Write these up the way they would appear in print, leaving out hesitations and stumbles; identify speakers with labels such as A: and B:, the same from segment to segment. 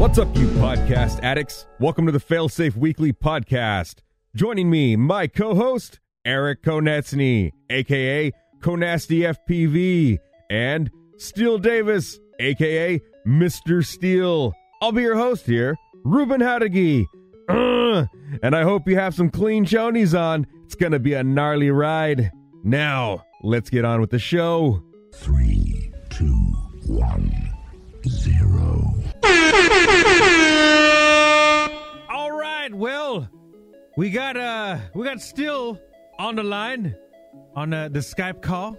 A: What's up, you podcast addicts? Welcome to the Failsafe Weekly Podcast. Joining me, my co-host, Eric Konetzny, AKA Konasty FPV, and Steele Davis, AKA Mr Steele. I'll be your host here, Ruben Jauregui. And I hope you have some clean chonies on. It's gonna be a gnarly ride. Now, let's get on with the show.
B: 3, 2, 1, 0.
A: All right, well, we got Steele on the line on the Skype call.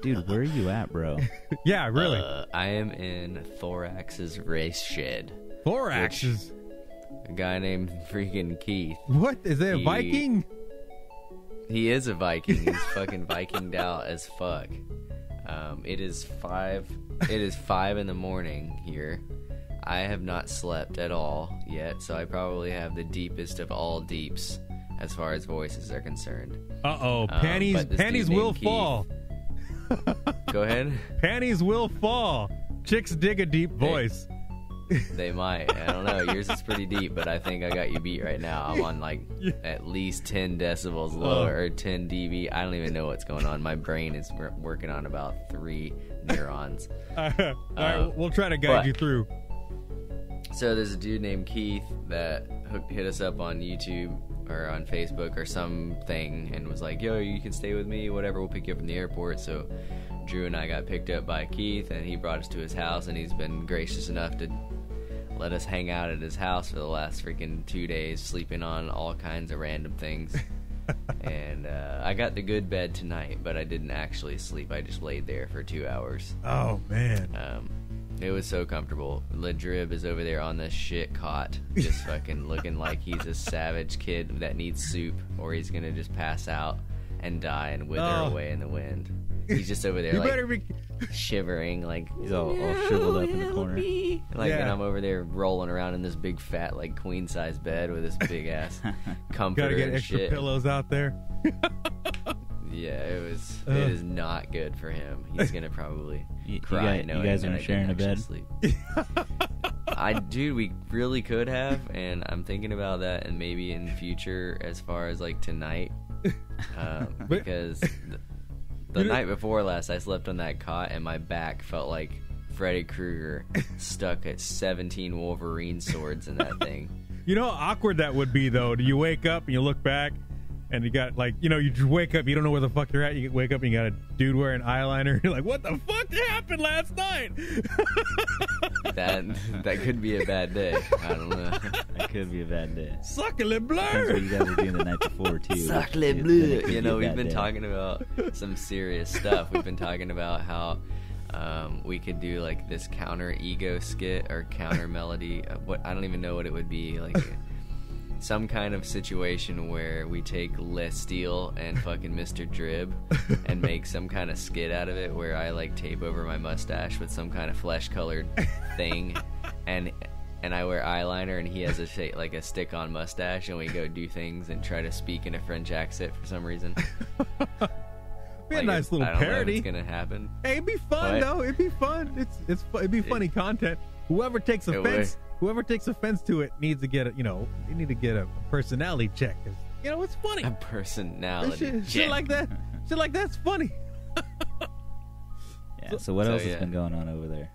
C: Dude, where are you at, bro?
A: Yeah, really.
D: I am in Thorax's race shed.
A: Thorax's?
D: A guy named freaking Keith.
A: What? Is that a Viking?
D: He is a Viking. He's fucking Vikinged out as fuck. It is 5 in the morning here. I have not slept at all yet, so I probably have the deepest of all deeps as far as voices are concerned.
A: Uh-oh, panties will fall.
D: Go ahead.
A: Panties will fall. Chicks dig a deep voice.
D: They might. I don't know. Yours is pretty deep, but I think I got you beat right now. I'm on like at least 10 decibels lower, or 10 dB. I don't even know what's going on. My brain is working on about 3 neurons.
A: All right, we'll try to guide you through.
D: So there's a dude named Keith that hit us up on YouTube or on Facebook or something and was like, yo, you can stay with me, whatever, we'll pick you up from the airport. So Drew and I got picked up by Keith, and he brought us to his house, and he's been gracious enough to let us hang out at his house for the last freaking 2 days, sleeping on all kinds of random things. And I got the good bed tonight, but I didn't actually sleep. I just laid there for 2 hours.
A: Oh, man.
D: It was so comfortable. Ladrib is over there on this shit cot, just fucking looking like he's a savage kid that needs soup, or he's gonna just pass out and die and wither away in the wind. He's just over there, like, shivering, like,
C: He's all shriveled up in the corner.
D: Like, and I'm over there rolling around in this big fat, like, queen-size bed with this big-ass comforter
A: Gotta get
D: and
A: extra
D: shit.
A: pillows out there.
D: Yeah, it is not good for him. He's gonna probably cry knowing
C: you guys
D: that
C: aren't
D: I
C: sharing
D: didn't
C: a
D: actually
C: bed?
D: sleep. Dude, we really could have, and I'm thinking about that, and maybe in the future, as far as like tonight, because the night before last, I slept on that cot, and my back felt like Freddy Krueger stuck at 17 Wolverine swords in that thing.
A: You know how awkward that would be, though? Do you wake up and you look back, and you got, like, you know, you just wake up, you don't know where the fuck you're at, you wake up and you got a dude wearing eyeliner, and you're like, what the fuck happened last night?
D: That could be a bad day. I don't know.
C: That could be a bad day.
A: Suckle
C: Depends
A: blur.
C: what you guys were doing the night before, too.
D: Suckle
C: Then
D: blue.
C: it could
D: You
C: be
D: know,
C: a
D: we've
C: bad
D: been
C: day.
D: talking about some serious stuff. We've been talking about how we could do like this counter ego skit or counter melody. What I don't even know what it would be, like some kind of situation where we take Les Steele and fucking Mr. Drib and make some kind of skit out of it, where I like tape over my mustache with some kind of flesh colored thing, and I wear eyeliner, and he has a stick-on mustache, and we go do things and try to speak in a French accent for some reason.
A: Be a nice little
D: I don't know if
A: parody.
D: it's gonna happen.
A: Hey, it'd be fun, though. It'd be fun. It'd be funny content. Whoever takes offense to it needs to get a, you need to get a personality check. 'Cause, it's funny.
D: A personality check.
A: Shit like that. Shit like that's funny.
C: Yeah, so what else has been going on over there?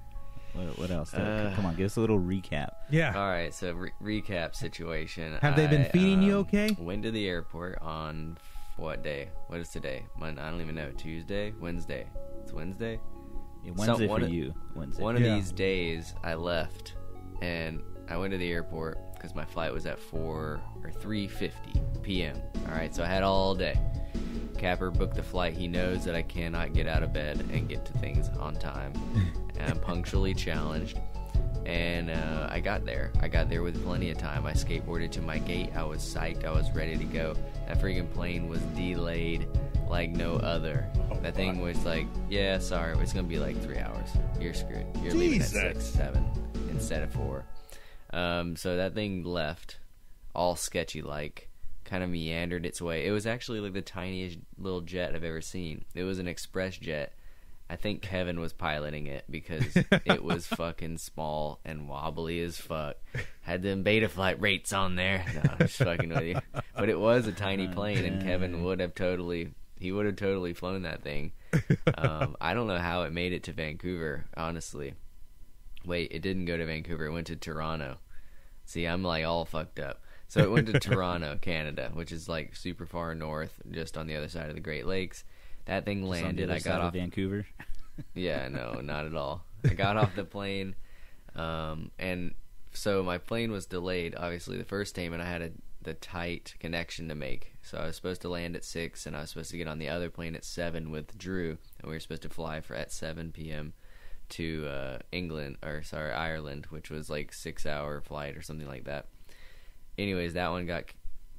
C: What else? Come on, give us a little recap.
A: Yeah.
D: All right, so recap situation.
A: Have they been feeding you okay?
D: Went to the airport on what day? What is today? I don't even know. Tuesday? Wednesday? It's Wednesday?
C: Yeah, Wednesday for you. Wednesday.
D: One of these days, I left, and I went to the airport because my flight was at 3:50 p.m. All right, so I had all day. Capper booked the flight. He knows that I cannot get out of bed and get to things on time. And I'm punctually challenged. And I got there. I got there with plenty of time. I skateboarded to my gate. I was psyched. I was ready to go. That freaking plane was delayed like no other. That thing was like, yeah, sorry, it's going to be like 3 hours. You're screwed. You're leaving at 6, 7 instead of 4. So that thing left all sketchy like. Kind of meandered its way. It was actually like the tiniest little jet I've ever seen. It was an express jet, I think Kevin was piloting it because it was fucking small and wobbly as fuck. Had them beta flight rates on there. No, I'm just fucking with you. But it was a tiny plane, and Kevin would have totally flown that thing. I don't know how it made it to Vancouver, honestly. Wait, it didn't go to Vancouver. It went to Toronto. See, I'm like all fucked up. So it went to Toronto, Canada, which is like super far north, just on the other side of the Great Lakes. That thing landed. I got off
C: Vancouver.
D: Yeah, no, not at all. I got off the plane, and so my plane was delayed. Obviously, the first time, and I had the tight connection to make. So I was supposed to land at 6, and I was supposed to get on the other plane at 7 with Drew, and we were supposed to fly at 7 p.m. to Ireland, which was like 6-hour flight or something like that. Anyways, that one got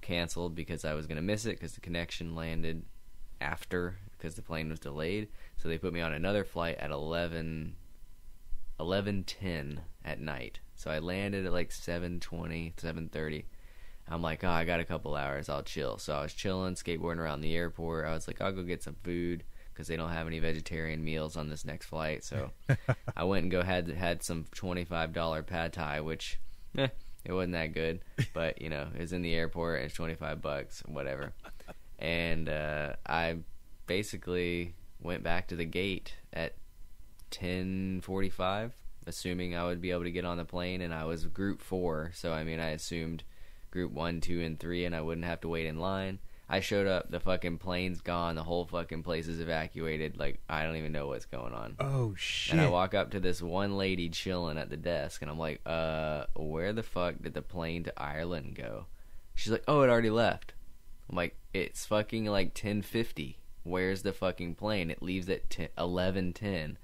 D: canceled because I was gonna miss it because the connection landed after, because the plane was delayed. So they put me on another flight at 11:10 at night. So I landed at like 7:20, 7:30. I'm like, I got a couple hours, I'll chill. So I was chilling, skateboarding around the airport. I was like, I'll go get some food because they don't have any vegetarian meals on this next flight. So I went and had some $25 pad thai, which it wasn't that good, but it was in the airport and it's $25, whatever. And I basically went back to the gate at 10:45, assuming I would be able to get on the plane, and I was group 4, so I assumed group 1, 2, and 3, and I wouldn't have to wait in line. I showed up, the fucking plane's gone, the whole fucking place is evacuated, like, I don't even know what's going on.
A: Oh, shit.
D: And I walk up to this one lady chilling at the desk, and I'm like, where the fuck did the plane to Ireland go? She's like, oh, it already left. I'm like, it's fucking like 10:50. Where's the fucking plane? It leaves at 11:10.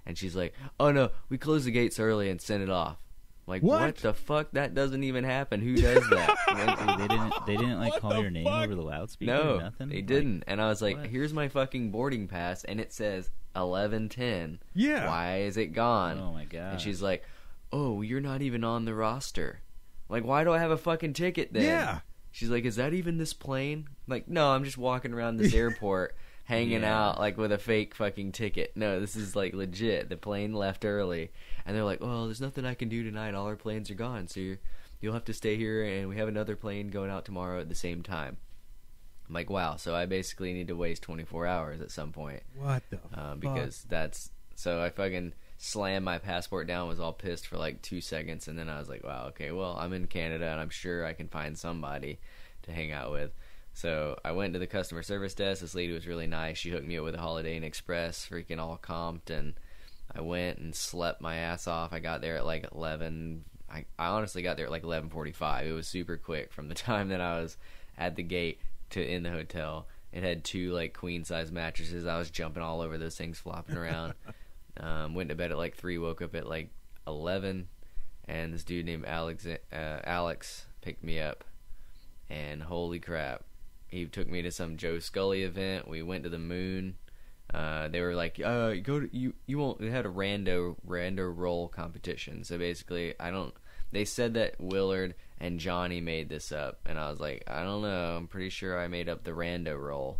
D: And she's like, oh no, we closed the gates early and sent it off. I'm like, what the fuck? That doesn't even happen. Who does that?
C: They didn't like call your name over the loudspeaker.
D: No,
C: or nothing?
D: They didn't. And I was like, here's my fucking boarding pass, and it says 11:10.
A: Yeah.
D: Why is it gone?
C: Oh my god.
D: And she's like, oh, you're not even on the roster. I'm like, why do I have a fucking ticket then?
A: Yeah.
D: She's like, is that even this plane? I'm like, no, I'm just walking around this airport hanging out like with a fake fucking ticket. No, this is like legit. The plane left early. And they're like, well, there's nothing I can do tonight. All our planes are gone. So you'll have to stay here, and we have another plane going out tomorrow at the same time. I'm like, wow. So I basically need to waste 24 hours at some point.
A: What the fuck?
D: Because that's... So I fucking slammed my passport down, was all pissed for like 2 seconds, and then I was like, wow, okay, well, I'm in Canada, and I'm sure I can find somebody to hang out with. So I went to the customer service desk. This lady was really nice. She hooked me up with a Holiday Inn Express, freaking all comped, and I went and slept my ass off. I got there at like 11. I honestly got there at like 11:45. It was super quick from the time that I was at the gate to in the hotel. It had 2 like queen size mattresses. I was jumping all over those things, flopping around. Went to bed at like 3, woke up at like 11, and this dude named Alex picked me up, and holy crap, he took me to some Joe Scully event. We went to the moon. They were like, go to you won't. They had a rando roll competition. So basically, they said that Willard and Johnny made this up, and I was like, I don't know. I'm pretty sure I made up the rando roll.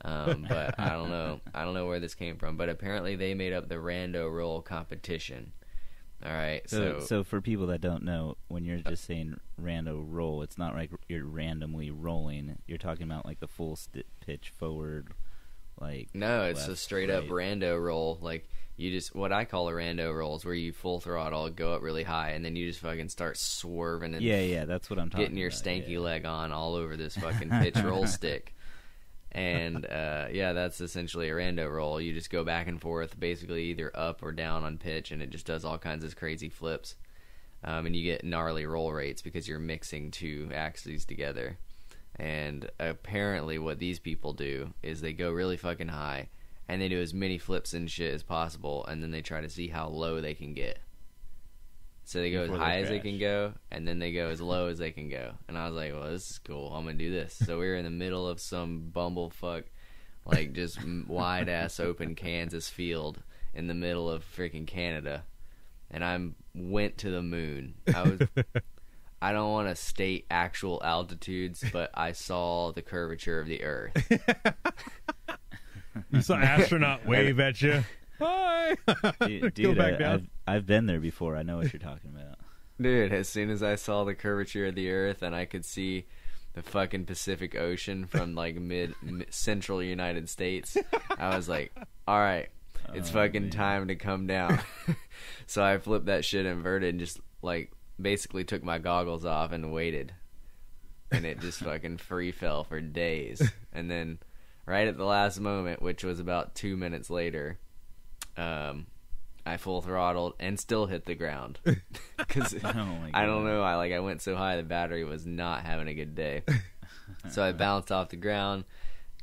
D: But I don't know where this came from, but apparently they made up the rando roll competition. All right,
C: so for people that don't know, when you're just saying rando roll, it's not like you're randomly rolling. You're talking about like the full pitch forward, like
D: no, it's
C: left,
D: a straight up rando roll. Like you just, what I call a rando roll is where you full throttle, go up really high, and then you just fucking start swerving and
C: yeah, that's what I'm talking about.
D: Getting your stanky leg on all over this fucking pitch roll stick. And that's essentially a rando roll. You just go back and forth, basically either up or down on pitch, and it just does all kinds of crazy flips. And you get gnarly roll rates because you're mixing 2 axes together. And apparently what these people do is they go really fucking high, and they do as many flips and shit as possible, and then they try to see how low they can get. So they go as high as they can go, and then they go as low as they can go. And I was like, well, this is cool. I'm going to do this. So we were in the middle of some bumblefuck, like just wide-ass open Kansas field in the middle of freaking Canada. And I went to the moon. I don't want to state actual altitudes, but I saw the curvature of the Earth.
A: You saw an astronaut wave at you? Hi.
C: Dude,
A: Go back down.
C: I've been there before. I know what you're talking about.
D: Dude, as soon as I saw the curvature of the Earth and I could see the fucking Pacific Ocean from like central United States, I was like, all right, it's fucking time to come down. So I flipped that shit inverted and just like basically took my goggles off and waited. And it just fucking free fell for days. And then right at the last moment, which was about 2 minutes later, I full throttled and still hit the ground because I don't know. I went so high the battery was not having a good day. So I bounced off the ground,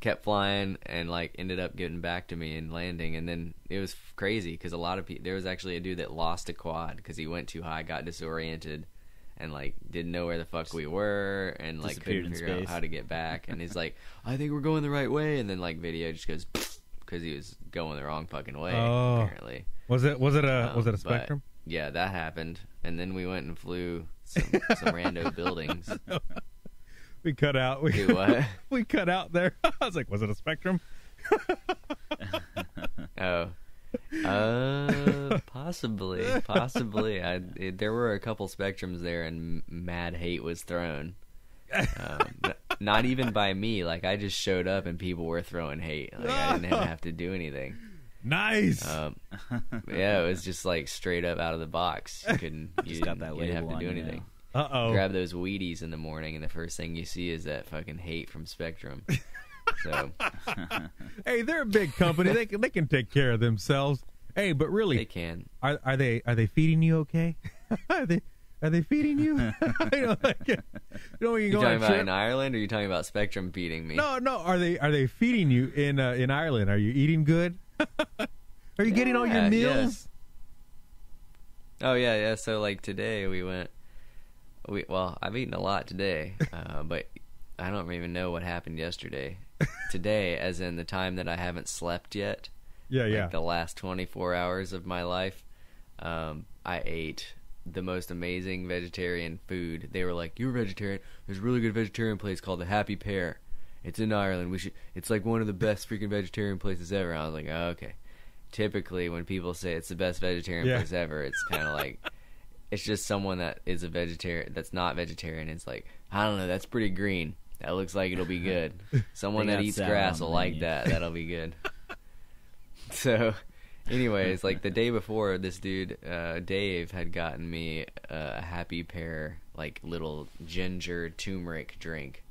D: kept flying, and like ended up getting back to me and landing. And then it was crazy because a lot of people. There was actually a dude that lost a quad because he went too high, got disoriented, and like didn't know where the fuck we were, and like couldn't figure out how to get back. And he's like, "I think we're going the right way," and then like video just goes because he was going the wrong fucking way apparently.
A: Was it a Spectrum?
D: Yeah, that happened, and then we went and flew some rando buildings.
A: We cut out.
D: Do what?
A: We cut out there. I was like, was it a Spectrum?
D: Possibly. There were a couple Spectrums there, and mad hate was thrown. Not even by me. Like I just showed up, and people were throwing hate. Like I didn't have to do anything.
A: Nice.
D: Yeah, it was just like straight up out of the box. You didn't have to do anything. Grab those Wheaties in the morning, and the first thing you see is that fucking hate from Spectrum. So,
A: hey, they're a big company. They can take care of themselves. Hey, but really,
D: they can.
A: Are they feeding you okay? Are they feeding you? You
D: talking about in Ireland, or are you talking about Spectrum feeding me?
A: No. Are they feeding you in Ireland? Are you eating good? Are you getting all your meals?
D: Yeah. Oh yeah. So like today I've eaten a lot today, but I don't even know what happened yesterday. Today, as in the time that I haven't slept yet. Yeah. The last 24 hours of my life, I ate the most amazing vegetarian food. They were like, "You're a vegetarian. There's a really good vegetarian place called the Happy Pear. It's in Ireland. It's like one of the best freaking vegetarian places ever." I was like, "Oh, okay." Typically, when people say it's the best vegetarian place ever, it's kind of like it's just someone that is a vegetarian that's not vegetarian. It's like, I don't know, that's pretty green. That looks like it'll be good. Someone that eats grass will like that. That'll be good. So, anyways, like the day before, this dude Dave had gotten me a Happy Pear like little ginger turmeric drink.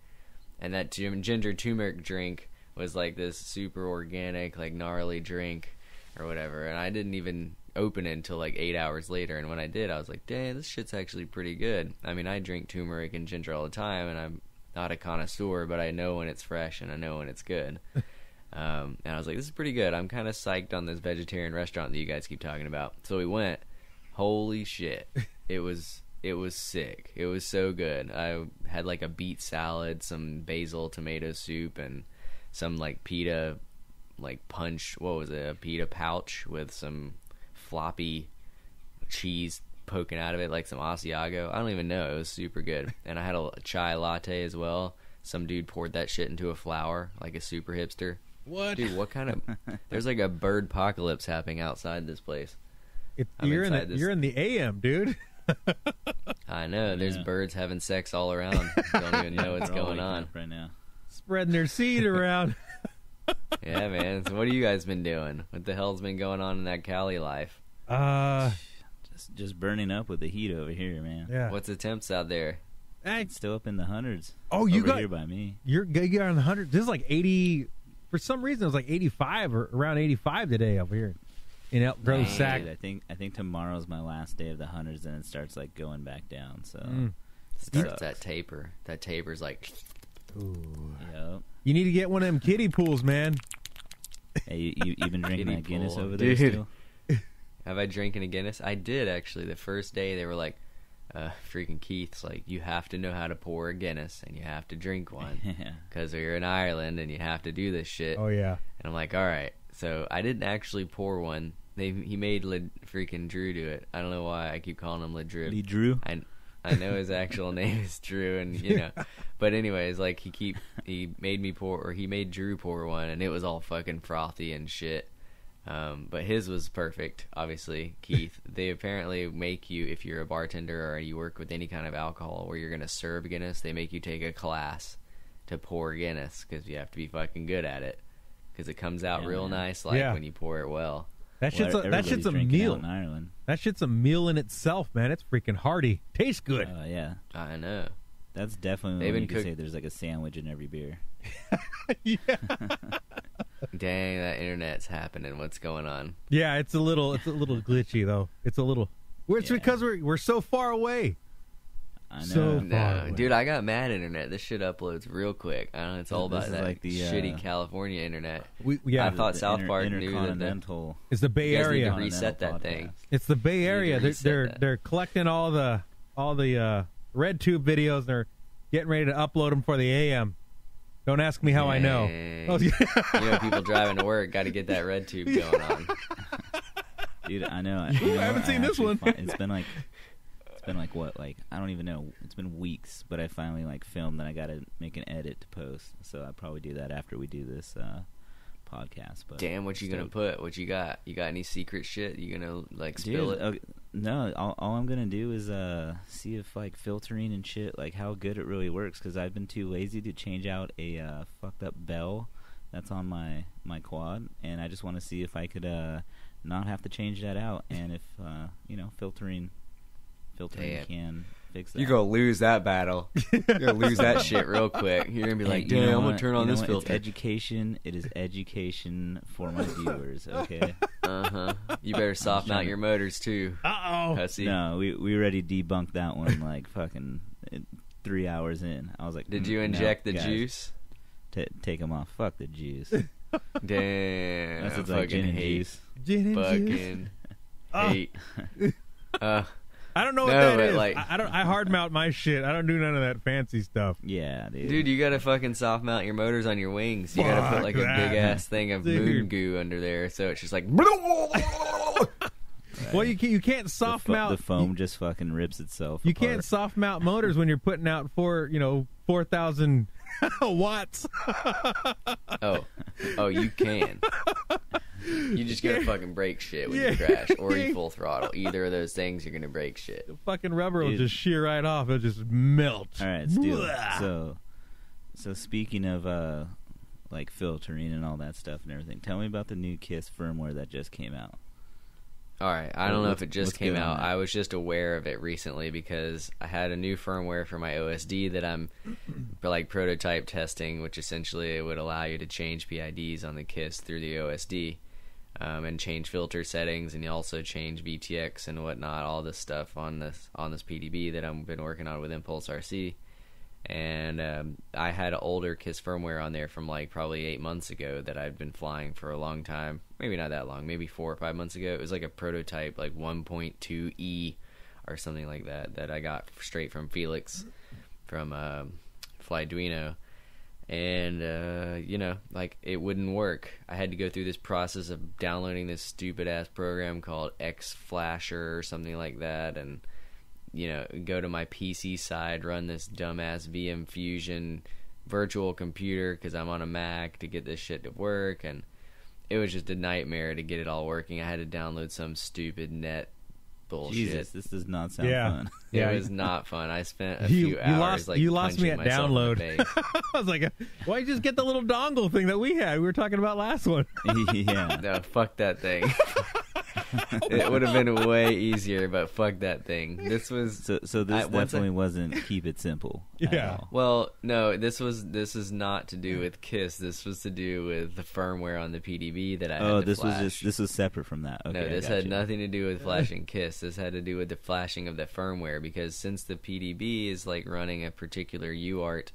D: And that ginger turmeric drink was like this super organic, like gnarly drink or whatever. And I didn't even open it until like 8 hours later. And when I did, I was like, "Dang, this shit's actually pretty good." I mean, I drink turmeric and ginger all the time, and I'm not a connoisseur, but I know when it's fresh and I know when it's good. And I was like, "This is pretty good." I'm kind of psyched on this vegetarian restaurant that you guys keep talking about. So we went. Holy shit. It was sick. It was so good. I had like a beet salad, some basil tomato soup, and some like pita, like punch. What was it? A pita pouch with some floppy cheese poking out of it, like some Asiago. I don't even know. It was super good. And I had a chai latte as well. Some dude poured that shit into a flower, like a super hipster.
A: What?
D: Dude, what kind of... There's like a bird apocalypse happening outside this place.
A: You're in the AM, dude.
D: I know. There's birds having sex all around. Don't even know what's going on
C: right now.
A: Spreading their seed around.
D: Yeah, man. So what have you guys been doing? What the hell's been going on in that Cali life?
C: Just burning up with the heat over here, man.
A: Yeah.
D: What's the temps out there?
C: It's still up in the hundreds.
A: Oh, you
C: over
A: got
C: here by me.
A: You're in the hundreds. This is like 80. For some reason, it was like 85 or around 85 today over here in Elk Grove, Sac.
C: I think tomorrow's my last day of the hundreds, and it starts like going back down. So
D: starts that taper. That taper's like.
A: Ooh.
C: Yep.
A: You need to get one of them kiddie pools, man.
C: Hey, you been drinking that Guinness over there
D: Dude.
C: still?
D: Have I drinking a Guinness? I did, actually. The first day, they were like, freaking Keith's like, "You have to know how to pour a Guinness, and you have to drink one. Because you're in Ireland, and you have to do this shit."
A: Oh, yeah.
D: And I'm like, all right. So I didn't actually pour one. He made freaking Drew do it. I don't know why I keep calling him Drew.
C: Lee Drew?
D: I know his actual name is Drew, and you know. But anyways, like he made me pour, or he made Drew pour one, and it was all fucking frothy and shit. But his was perfect, obviously, Keith. They apparently make you, if you're a bartender or you work with any kind of alcohol where you're going to serve Guinness, they make you take a class to pour Guinness because you have to be fucking good at it. Because it comes out real nice when you pour it well.
A: That shit's a meal.
C: In Ireland.
A: That shit's a meal in itself, man. It's freaking hearty. Tastes good.
C: Yeah.
D: I know.
C: That's definitely when you can say there's like a sandwich in every beer.
A: Yeah.
D: Dang, that internet's happening. What's going on?
A: Yeah, it's a little glitchy though. It's a little. It's because we're so far away.
C: I know.
A: So far away.
D: Dude, I got mad internet. This shit uploads real quick. I don't know. It's all about that
C: like the,
D: shitty California internet.
A: I
D: thought South Park knew
C: that
A: it's the Bay
D: you guys
A: Area.
D: need to reset that thing.
A: It's the Bay Area. They're collecting all the red tube videos. And they're getting ready to upload them for the AM. Don't ask me how I know. Oh, yeah.
D: You know, people driving to work got to get that red tube going on.
C: Dude, I know.
A: I haven't seen this one.
C: It's been like what? Like, I don't even know. It's been weeks, but I finally filmed and I got to make an edit to post. So I'll probably do that after we do this podcast. But
D: damn, what you gonna put? What you got? You got any secret shit? You gonna spill it?
C: Okay, no, all I'm gonna do is see if filtering and shit, how good it really works. Because I've been too lazy to change out a fucked up bell that's on my quad, and I just want to see if I could not have to change that out, and if filtering can fix that.
D: You're gonna lose that battle. You're gonna lose that shit real quick. You're gonna be like, damn, I'm gonna turn on this filter.
C: It's education. It is education for my viewers. Okay.
D: You better soft mount your motors too. Hussy.
C: No, we already debunked that one fucking 3 hours in. I was like,
D: did you inject the juice?
C: Take them off. Fuck the juice.
D: Damn,
C: that's
D: fucking
C: gin and
D: hate.
C: Juice.
A: Gin and
D: fucking hate.
A: I don't know what that is. I hard mount my shit. I don't do none of that fancy stuff.
C: Yeah,
D: dude, you gotta fucking soft mount your motors on your wings. You gotta put a big ass thing of moon goo under there, so it's just like.
A: Well, you can't soft mount.
C: The foam just fucking rips itself.
A: You
C: apart.
A: can't soft mount motors when you're putting out 4,000 watts.
D: Oh, you can. You just gotta fucking break shit when you crash, or you full throttle. Either of those things, you're gonna break shit.
A: The fucking rubber will just shear right off. It'll just melt.
C: All right, Steele. So speaking of filtering and all that stuff and everything, tell me about the new KISS firmware that just came out.
D: All right, I don't know if it just came out. I was just aware of it recently because I had a new firmware for my OSD that I'm prototype testing, which essentially would allow you to change PIDs on the KISS through the OSD, and change filter settings, and you also change VTX and whatnot, all this stuff on this PDB that I've been working on with Impulse RC. And I had an older KISS firmware on there from probably 8 months ago that I'd been flying for a long time. Maybe not that long, maybe 4 or 5 months ago. It was a prototype, 1.2E or something like that I got straight from Felix from Flyduino. And, it wouldn't work. I had to go through this process of downloading this stupid-ass program called Xflasher or something like that, and go to my PC side, run this dumbass VM Fusion virtual computer because I'm on a Mac to get this shit to work, and it was just a nightmare to get it all working. I had to download some stupid net bullshit.
C: Jesus, this does not sound fun.
D: It was not fun. I spent a few hours
A: you lost me at download. I was like, why you just get the little dongle thing that we had? We were talking about last one.
C: Yeah.
D: No, fuck that thing. It would have been way easier, but fuck that thing. This was
C: so. This definitely wasn't keep it simple.
A: Yeah.
D: Well, no. This is not to do with KISS. This was to do with the firmware on the PDB that I had to flash.
C: This was separate from that. Okay,
D: no, this had nothing to do with flashing KISS. This had to do with the flashing of the firmware, because since the PDB is running a particular UART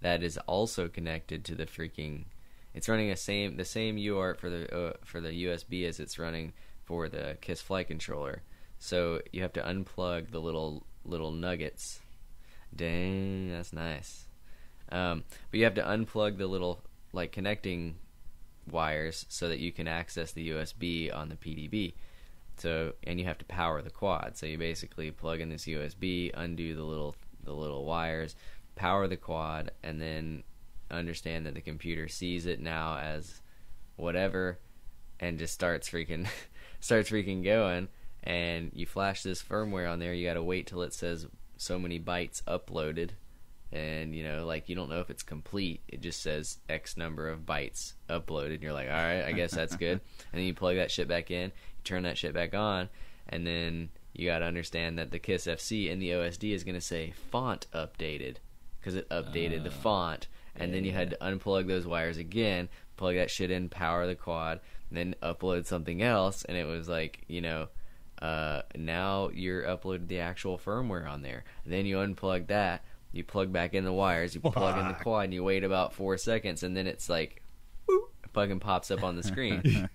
D: that is also connected to the freaking, it's running the same UART for the USB as it's running for the KISS flight controller. So you have to unplug the little nuggets. Dang, that's nice. But you have to unplug the little connecting wires so that you can access the USB on the PDB. So, and you have to power the quad. So you basically plug in this USB, undo the little wires, power the quad, and then understand that the computer sees it now as whatever, and just starts freaking going, and you flash this firmware on there. You got to wait till it says so many bytes uploaded, and you know, like, you don't know if it's complete. It just says X number of bytes uploaded, and you're like, all right, I guess that's good. And then you plug that shit back in, you turn that shit back on, and then you got to understand that the KISS FC in the OSD is going to say font updated, because it updated the font. And then you had to unplug those wires again, plug that shit in, power the quad, and then upload something else. And it was like, you know, now you're uploaded the actual firmware on there. And then you unplug that, you plug back in the wires, you plug in the quad, and you wait about 4 seconds, and then it's like, whoop, fucking pops up on the screen.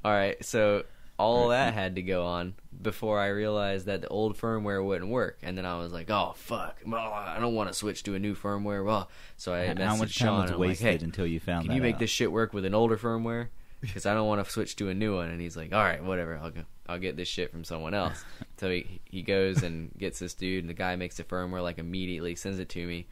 D: All right, so all that had to go on before I realized that the old firmware wouldn't work. And then I was like, oh, fuck. I don't want to switch to a new firmware. Well, so I
C: How much
D: messaged
C: time
D: Sean
C: was
D: and
C: wasted
D: like, hey,
C: until you found
D: can
C: that
D: you make
C: out?
D: this shit work with an older firmware? Because I don't want to switch to a new one. And he's like, all right, whatever. I'll get this shit from someone else. So he goes and gets this dude, and the guy makes the firmware, like, immediately, sends it to me.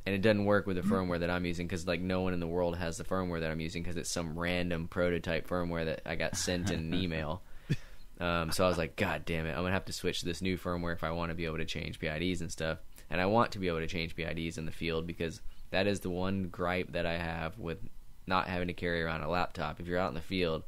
D: And it doesn't work with the firmware that I'm using, because, like, no one in the world has the firmware that I'm using, because it's some random prototype firmware that I got sent in an email. So I was like, God damn it, I'm going to have to switch to this new firmware if I want to be able to change PIDs and stuff. And I want to be able to change PIDs in the field, because that is the one gripe that I have with not having to carry around a laptop. If you're out in the field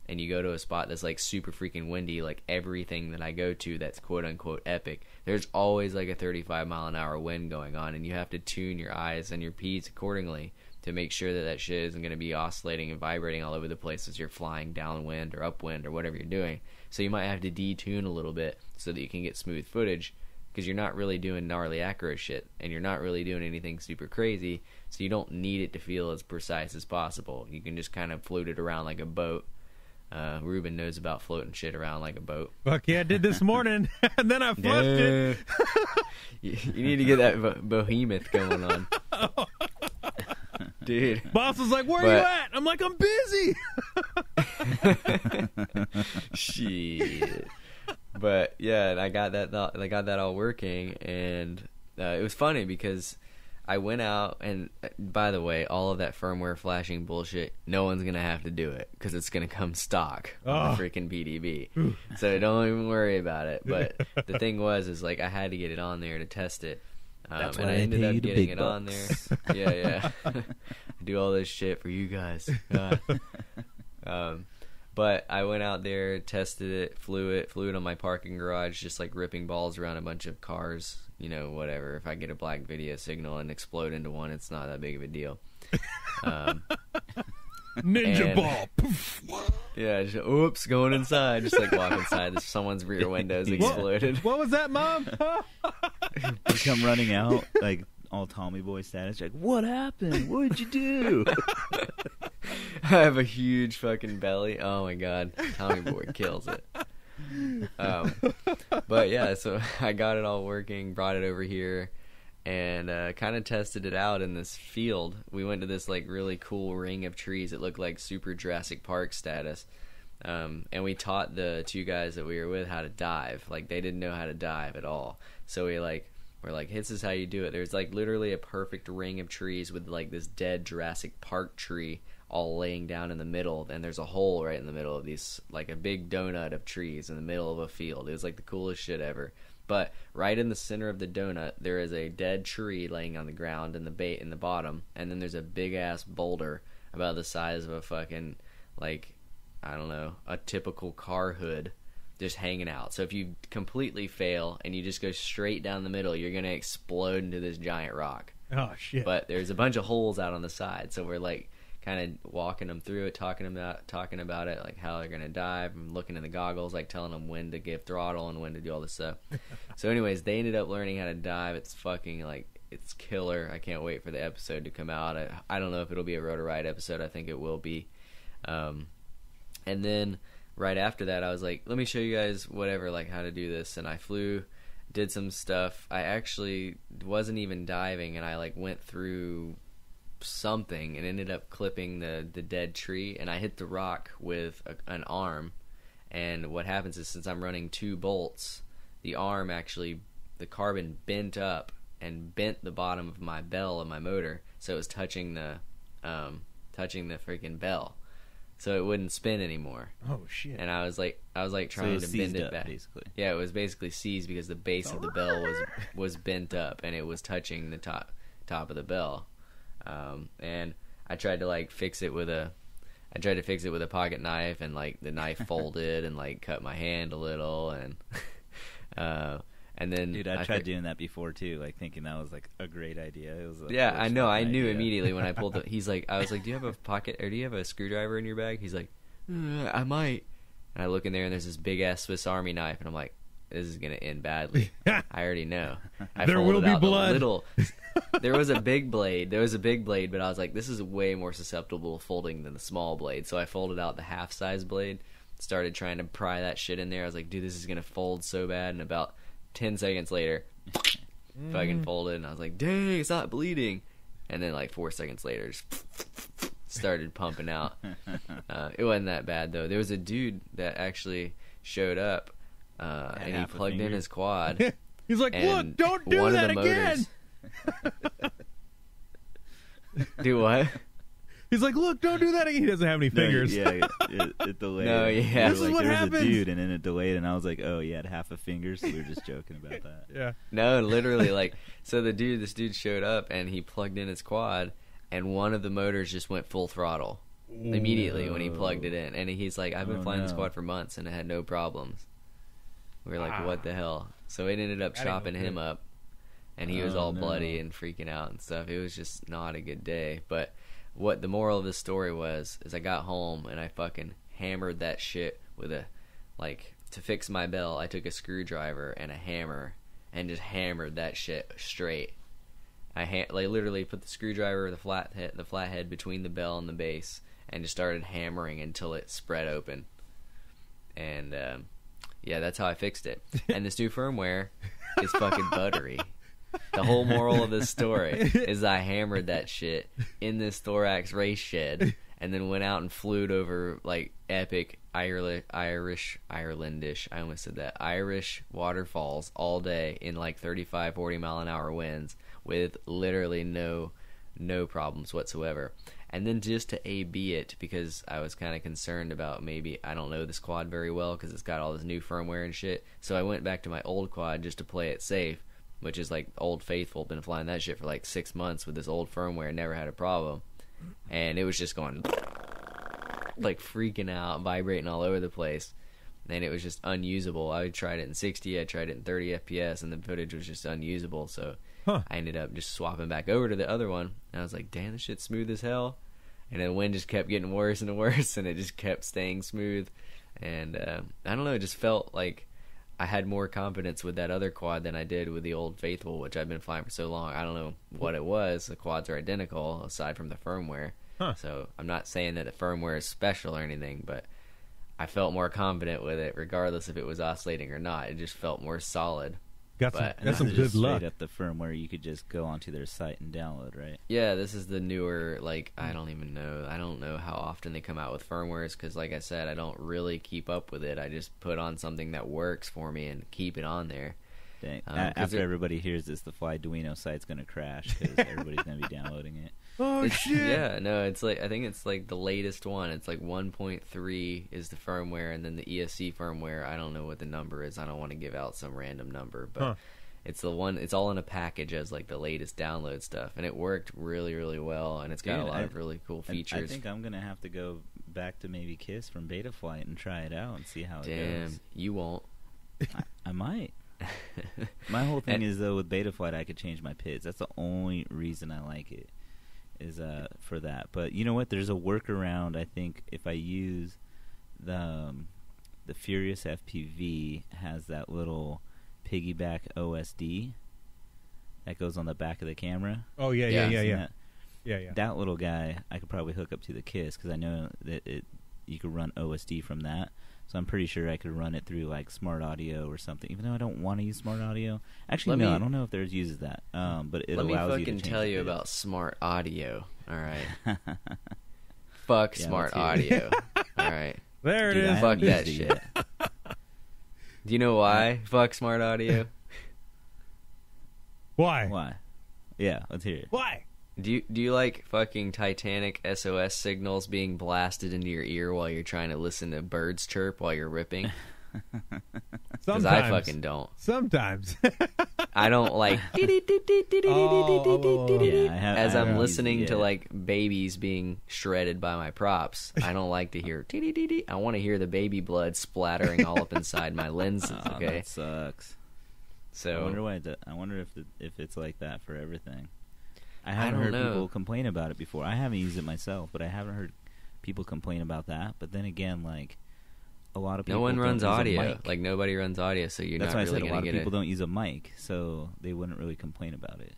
D: and you go to a spot that's like super freaking windy, like everything that I go to that's quote unquote epic, there's always like a 35 mile an hour wind going on, and you have to tune your eyes and your P's accordingly to make sure that that shit isn't going to be oscillating and vibrating all over the place as you're flying downwind or upwind or whatever you're doing. So you might have to detune a little bit so that you can get smooth footage, because you're not really doing gnarly acro shit, and you're not really doing anything super crazy, so you don't need it to feel as precise as possible. You can just kind of float it around like a boat. Ruben knows about floating shit around like a boat.
A: Fuck yeah, I did this morning, and then I flushed it.
D: You need to get that behemoth going on. Dude.
A: Boss was like, where are you at? I'm like, I'm busy.
D: Shit. But yeah, I got that all working, and it was funny because I went out, and by the way, all of that firmware flashing bullshit, no one's gonna have to do it because it's gonna come stock on the freaking PDB. So don't even worry about it. But the thing was like, I had to get it on there to test it.
C: That's
D: and
C: why
D: I
C: I
D: ended
C: pay
D: up
C: you the
D: getting
C: big
D: it on
C: bucks.
D: there. Yeah. I do all this shit for you guys. But I went out there, tested it, flew it on my parking garage, just like ripping balls around a bunch of cars. You know, whatever. If I get a black video signal and explode into one, it's not that big of a deal.
A: Ninja ball.
D: Yeah, just, oops, going inside. Just like walk inside. Someone's rear windows exploded.
A: What was that, Mom?
C: You come running out, like, all Tommy Boy status. You're like, what happened? What did you do?
D: I have a huge fucking belly. Oh my god, Tommy Boy kills it. But yeah, so I got it all working, brought it over here, and kind of tested it out in this field. We went to this like really cool ring of trees. It looked like super Jurassic Park status. And we taught the two guys that we were with how to dive. Like, they didn't know how to dive at all. So we're like, this is how you do it. There's like literally a perfect ring of trees with like this dead Jurassic Park tree all laying down in the middle, and there's a hole right in the middle of these, like a big donut of trees in the middle of a field. It was like the coolest shit ever. But right in the center of the donut, there is a dead tree laying on the ground in the bait in the bottom, and then there's a big ass boulder about the size of a fucking, like, I don't know, a typical car hood just hanging out. So if you completely fail and you just go straight down the middle, you're gonna explode into this giant rock.
A: Oh shit.
D: But there's a bunch of holes out on the side, so we're like kind of walking them through it, talking about it, like how they're gonna dive, and looking in the goggles, like telling them when to give throttle and when to do all this stuff. So anyways, they ended up learning how to dive. It's fucking like, it's killer. I can't wait for the episode to come out. I don't know if it'll be a Rotor Ride episode. I think it will be. And then right after that, I was like, let me show you guys whatever, like how to do this. And I flew, did some stuff. I actually wasn't even diving, and I like went through something and ended up clipping the dead tree, and I hit the rock with an arm. And what happens is, since I'm running 2 bolts, the arm actually, the carbon bent up and bent the bottom of my bell of my motor, so it was touching the freaking bell. so it wouldn't spin anymore.
A: Oh shit!
D: And I was like trying to bend it back.
C: Basically.
D: Yeah, it was basically seized because the base of the bell was bent up and it was touching the top of the bell. And I tried to like fix it with a pocket knife, and like the knife folded and like cut my hand a little, and then
C: Dude, I tried doing that before too, like thinking that was like a great idea. It was
D: I know. I knew immediately when I pulled I was like, "Do you have a pocket or do you have a screwdriver in your bag?" He's like, "I might." And I look in there and there's this big ass Swiss Army knife, and I'm like, "This is gonna end badly." I already know.
A: There will be blood.
D: There was a big blade, but I was like, this is way more susceptible to folding than the small blade. So I folded out the half-size blade, started trying to pry that shit in there. I was like, dude, this is going to fold so bad. And about 10 seconds later, fucking folded. And I was like, dang, it's not bleeding. And then like 4 seconds later, just started pumping out. It wasn't that bad, though. There was a dude that actually showed up, and he plugged in his quad.
A: He's like, look, don't do that again.
D: Do what?
A: He's like, look, don't do that again. He doesn't have any fingers.
C: Yeah, it delayed.
D: No, yeah.
A: This is what happens.
C: There was a dude, and then it delayed, and I was like, oh, he had half a finger, so we were just joking about that.
A: Yeah.
D: No, literally, like, so this dude showed up, and he plugged in his quad, and one of the motors just went full throttle immediately when he plugged it in. And he's like, I've been flying this quad for months, and it had no problems. We were like, what the hell? So it ended up chopping him up. And he was all bloody and freaking out and stuff. It was just not a good day. But what the moral of this story was is I got home and I fucking hammered that shit with to fix my bell, I took a screwdriver and a hammer and just hammered that shit straight. I literally put the screwdriver, the flathead between the bell and the base, and just started hammering until it spread open. And yeah, that's how I fixed it. And this new firmware is fucking buttery. The whole moral of this story is I hammered that shit in this thorax race shed, and then went out and flew over like epic Irish waterfalls all day in like 35, 40 mile an hour winds with literally no problems whatsoever. And then just to A/B it, because I was kind of concerned about maybe I don't know this quad very well because it's got all this new firmware and shit. So I went back to my old quad just to play it safe, which is like Old Faithful. Been flying that shit for like 6 months with this old firmware, never had a problem. And it was just going like freaking out, vibrating all over the place. And it was just unusable. I tried it in 60, I tried it in 30 FPS, and the footage was just unusable. So I ended up just swapping back over to the other one. And I was like, damn, this shit's smooth as hell. And then the wind just kept getting worse and worse, and it just kept staying smooth. And I don't know, it just felt like I had more confidence with that other quad than I did with the Old Faithful, which I've been flying for so long. I don't know what it was. The quads are identical aside from the firmware. So I'm not saying that the firmware is special or anything, but I felt more confident with it regardless if it was oscillating or not. It just felt more solid.
A: Got some good luck.
C: Straight up the firmware, you could just go onto their site and download, right?
D: Yeah, this is the newer, like, I don't even know. I don't know how often they come out with firmwares because, like I said, I don't really keep up with it. I just put on something that works for me and keep it on there.
C: Dang. After everybody hears this, the Fly Duino site's going to crash because everybody's going to be downloading it.
A: Oh, shit.
D: Yeah, no, it's like, I think it's like the latest one. It's like 1.3 is the firmware, and then the ESC firmware, I don't know what the number is. I don't want to give out some random number, but it's the one, it's all in a package as like the latest download stuff, and it worked really, really well, and it's got a lot of really cool features.
C: I think I'm going to have to go back to maybe KISS from Beta Flight and try it out and see how it goes.
D: Damn, you won't.
C: I might. My whole thing is, though, with Beta Flight, I could change my PIDs. That's the only reason I like it, is for that. But you know what? There's a workaround, I think, if I use the Furious FPV has that little piggyback OSD that goes on the back of the camera.
A: Oh, yeah.
C: That little guy, I could probably hook up to the KISS because I know that you could run OSD from that. So I'm pretty sure I could run it through like Smart Audio or something, even though I don't want to use Smart Audio. Actually, I don't know if theirs uses that. But it allows you to change.
D: Let me fucking tell you about Smart Audio. All right. Fuck Smart Audio. All right.
A: There it is.
D: Fuck that shit. Do you know why? Fuck Smart Audio.
A: Why?
C: Why? Yeah, let's hear it.
A: Why?
D: Do you like fucking Titanic SOS signals being blasted into your ear while you're trying to listen to birds chirp while you're ripping? Because I fucking don't.
A: Sometimes.
D: I don't like as I'm listening to like babies being shredded by my props. I don't like to hear I want to hear the baby blood splattering all up inside my lenses. Okay,
C: that sucks.
D: So
C: I wonder if it's like that for everything. I haven't heard people complain about it before. I haven't used it myself, but I haven't heard people complain about that. But then again, like a lot of people,
D: no one runs audio.
C: Like
D: nobody runs audio, so you're
C: that's
D: not
C: why
D: really
C: I said a lot of people
D: it.
C: don't use a mic, so they wouldn't really complain about it.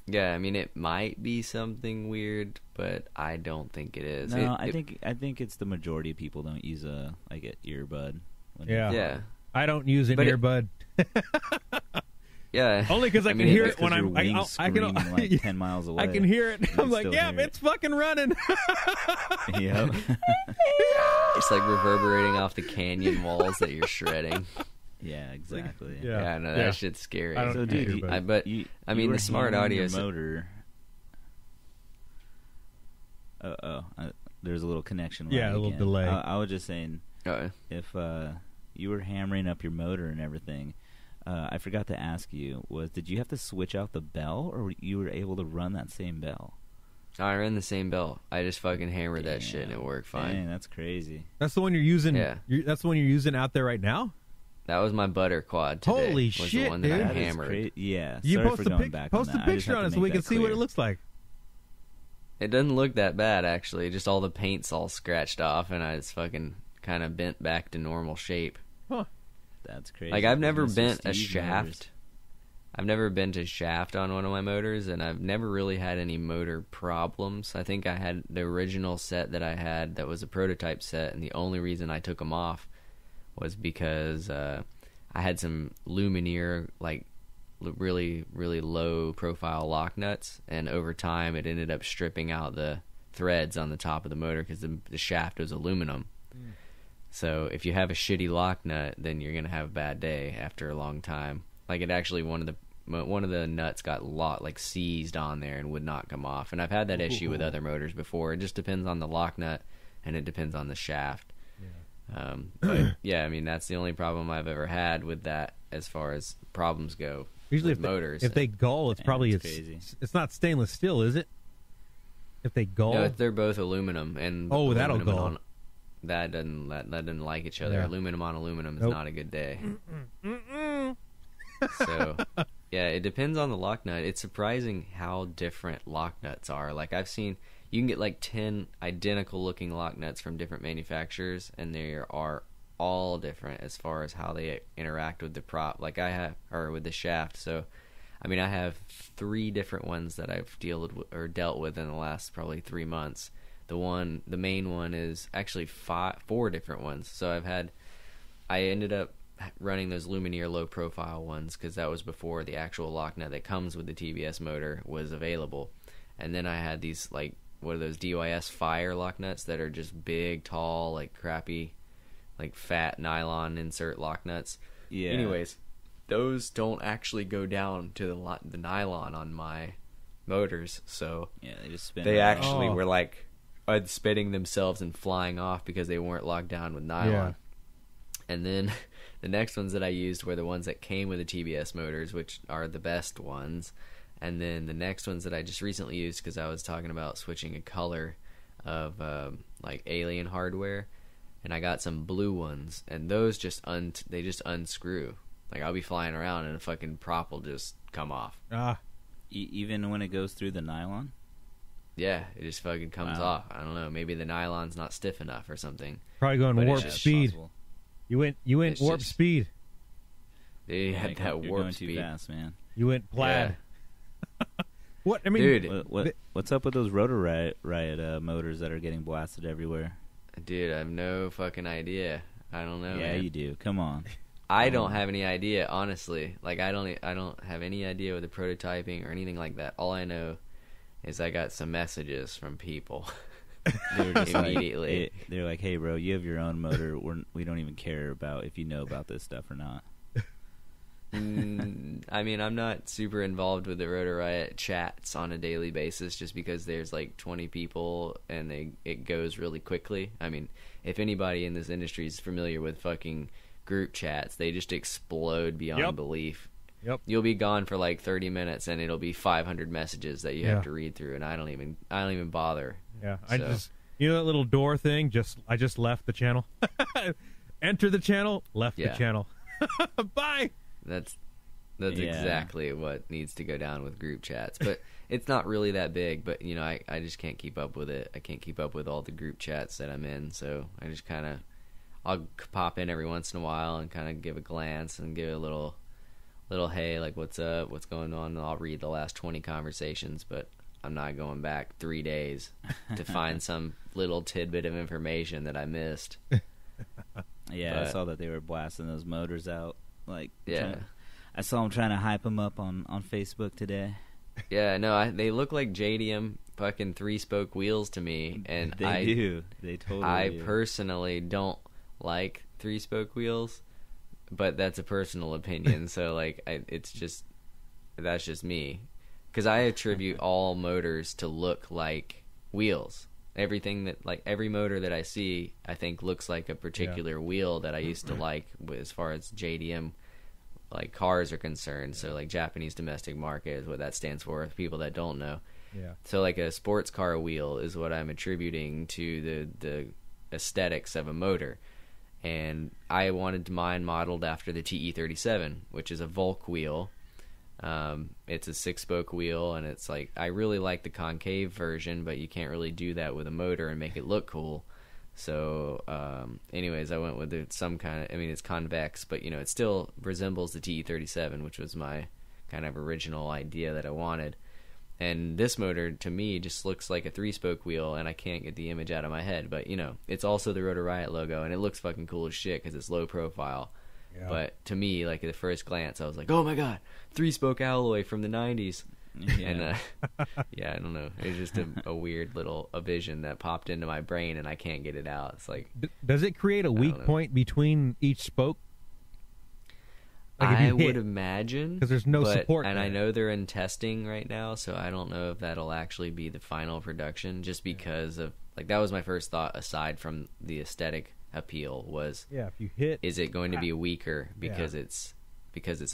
D: Yeah, I mean it might be something weird, but I don't think it is.
C: No, I think it's the majority of people don't use an earbud.
D: Yeah.
A: I don't use an earbud.
D: Yeah,
A: only because I can hear it when
C: I can like 10 miles away.
A: I can hear it. I'm like, yeah, it's fucking running.
C: Yep.
D: It's like reverberating off the canyon walls that you're shredding.
C: Yeah, exactly.
D: Yeah, no, that shit's scary.
C: So, dude,
D: I mean, the smart audio
C: motor. There's a little connection.
A: Yeah, a little delay.
C: I was just saying, if you were hammering up your motor and everything. I forgot to ask you, did you have to switch out the bell, or you were able to run that same bell?
D: I ran the same bell. I just fucking hammered that shit, and it worked fine.
C: Dang, that's crazy.
A: That's the one you're using? Yeah. That's the one you're using out there right now?
D: That was my butter quad today.
A: Holy shit,
D: the one
A: dude.
D: that I hammered.
C: Yeah,
A: you
C: sorry
A: post
C: for going back
A: post
C: on
A: a picture on it so we can see what it looks like.
D: It doesn't look that bad, actually. Just all the paint's all scratched off, and I just fucking kind of bent back to normal shape.
A: Huh.
C: That's crazy.
D: Like, I've never bent a shaft. I've never bent a shaft on one of my motors, and I've never really had any motor problems. I think I had the original set that I had that was a prototype set, and the only reason I took them off was because I had some Lumineer, like, really, really low profile lock nuts, and over time it ended up stripping out the threads on the top of the motor because the shaft was aluminum. So if you have a shitty lock nut, then you're gonna have a bad day after a long time. Like, it actually, one of the nuts got seized on there and would not come off. And I've had that issue with other motors before. It just depends on the lock nut, and it depends on the shaft. But yeah, I mean, that's the only problem I've ever had with that as far as problems go.
A: Usually,
D: motors.
A: If they gull, it's probably
C: crazy.
A: It's not stainless steel, is it? If they gull,
D: no, they're both aluminum, and
A: that'll gull.
D: That doesn't like each other. Yeah. Aluminum on aluminum is not a good day. So, yeah, it depends on the lock nut. It's surprising how different lock nuts are. Like, I've seen, you can get like 10 identical looking lock nuts from different manufacturers, and they are all different as far as how they interact with the prop. Like or with the shaft. So, I mean, I have 3 different ones that I've dealt with in the last probably 3 months. The main one is actually 4 different ones. So I ended up running those Lumineer low profile ones because that was before the actual lock nut that comes with the TBS motor was available. And then I had these, like, what are those DYS Fire lock nuts that are just big, tall, like crappy, like fat nylon insert lock nuts.
C: Yeah.
D: Anyways, those don't actually go down to the nylon on my motors. So
C: yeah, they just spin.
D: They actually were like unspinning themselves and flying off because they weren't locked down with nylon. Yeah. And then the next ones that I used were the ones that came with the TBS motors, which are the best ones. And then the next ones that I just recently used, because I was talking about switching a color of like alien hardware, and I got some blue ones, and those just unscrew. Like, I'll be flying around and a fucking prop will just come off.
C: Even when it goes through the nylon?
D: Yeah, it just fucking comes off. I don't know. Maybe the nylon's not stiff enough or something.
A: Probably going warp speed. Possible. You went warp speed.
D: They had that
C: you're
D: warp
C: going
D: speed.
C: Too fast, man.
A: You went plaid. What? I mean,
D: dude,
C: what's up with those Rotor Riot motors that are getting blasted everywhere?
D: Dude, I have no fucking idea. I don't know.
C: Yeah,
D: man.
C: You do. Come on.
D: I don't have any idea, honestly. Like, I don't have any idea with the prototyping or anything like that. All I know is I got some messages from people.
C: They were just immediately. They're like, "Hey, bro, you have your own motor. We don't even care about if you know about this stuff or not."
D: I mean, I'm not super involved with the Rotor Riot chats on a daily basis just because there's like 20 people and it goes really quickly. I mean, if anybody in this industry is familiar with fucking group chats, they just explode beyond belief.
A: Yep.
D: You'll be gone for like 30 minutes and it'll be 500 messages that you have to read through, and I don't even bother.
A: Yeah.
D: So.
A: I just, you know, that little door thing, I just left the channel. Enter the channel, left the channel. Bye. That's exactly what needs to go down with group chats. But it's not really that big, but you know, I just can't keep up with it. I can't keep up with all the group chats that I'm in, so I just kind of, I'll pop in every once in a while and kind of give a glance and give a little hey, like, what's up, what's going on, and I'll read the last 20 conversations, but I'm not going back 3 days to find some little tidbit of information that I missed.
C: Yeah, I saw that they were blasting those motors out. Like,
D: yeah,
C: I saw them trying to hype them up on Facebook today.
D: Yeah, no, they look like JDM fucking 3-spoke wheels to me, and
C: they do. They totally do.
D: Personally don't like 3-spoke wheels, but that's a personal opinion. So like, that's just me, because I attribute all motors to look like wheels. Everything that, like, every motor that I see, I think looks like a particular wheel that I used to like, as far as JDM like cars are concerned. So like, Japanese domestic market is what that stands for, if people that don't know.
A: Yeah. So
D: like, a sports car wheel is what I'm attributing to the aesthetics of a motor. And I wanted mine modeled after the TE37, which is a Volk wheel. It's a 6-spoke wheel, and it's like, I really like the concave version, but you can't really do that with a motor and make it look cool. So anyways, I went with some kind of, I mean, it's convex, but you know, it still resembles the TE37, which was my kind of original idea that I wanted. And this motor, to me, just looks like a 3-spoke wheel, and I can't get the image out of my head. But, you know, it's also the Rotor Riot logo, and it looks fucking cool as shit because it's low profile. Yeah. But to me, like, at the first glance, I was like, oh my god, 3-spoke alloy from the 90s. Yeah. And, yeah, I don't know. It's just a weird little vision that popped into my brain, and I can't get it out. It's like...
A: Does it create a weak point between each spoke?
D: Like, I would imagine,
A: because there's no support,
D: and I know they're in testing right now, so I don't know if that'll actually be the final production. Just because of, like, that was my first thought, aside from the aesthetic appeal, was
A: if you hit,
D: is it going to be weaker because it's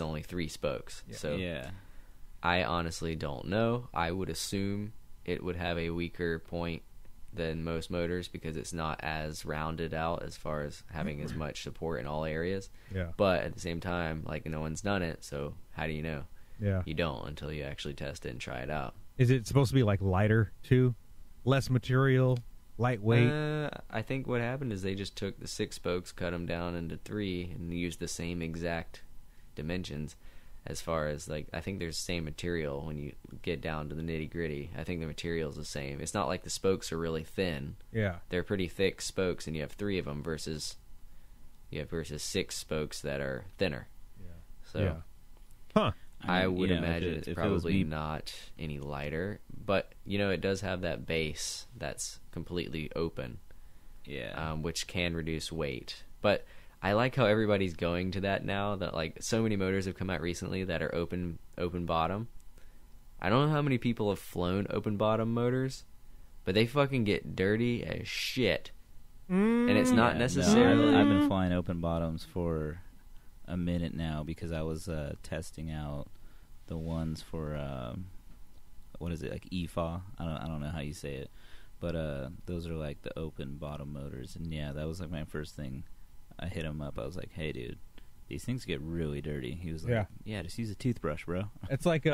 D: only 3 spokes?
A: Yeah.
D: So
C: yeah,
D: I honestly don't know. I would assume it would have a weaker point than most motors because it's not as rounded out as far as having as much support in all areas.
A: Yeah.
D: But at the same time, like, no one's done it, so how do you know?
A: Yeah.
D: You don't until you actually test it and try it out.
A: Is it supposed to be like lighter too? Less material, lightweight?
D: I think what happened is they just took the 6 spokes, cut them down into 3, and used the same exact dimensions. As far as, like, I think there's the same material when you get down to the nitty-gritty. I think the material's the same. It's not like the spokes are really thin.
A: Yeah.
D: They're pretty thick spokes, and you have 3 of them versus 6 spokes that are thinner.
A: Yeah.
D: So,
A: yeah. Huh.
D: I would imagine it's probably not any lighter. But, you know, it does have that base that's completely open.
C: Yeah.
D: Which can reduce weight. But... I like how everybody's going to that now, that, like, so many motors have come out recently that are open bottom. I don't know how many people have flown open bottom motors, but they fucking get dirty as shit. And it's not necessarily...
C: No, I've been flying open bottoms for a minute now because I was testing out the ones for, what is it, like EFA? I don't know how you say it. But those are like the open bottom motors. And yeah, that was like my first thing. I hit him up. I was like, "Hey, dude, these things get really dirty." He was like, "Yeah, just use a toothbrush, bro."
A: It's like,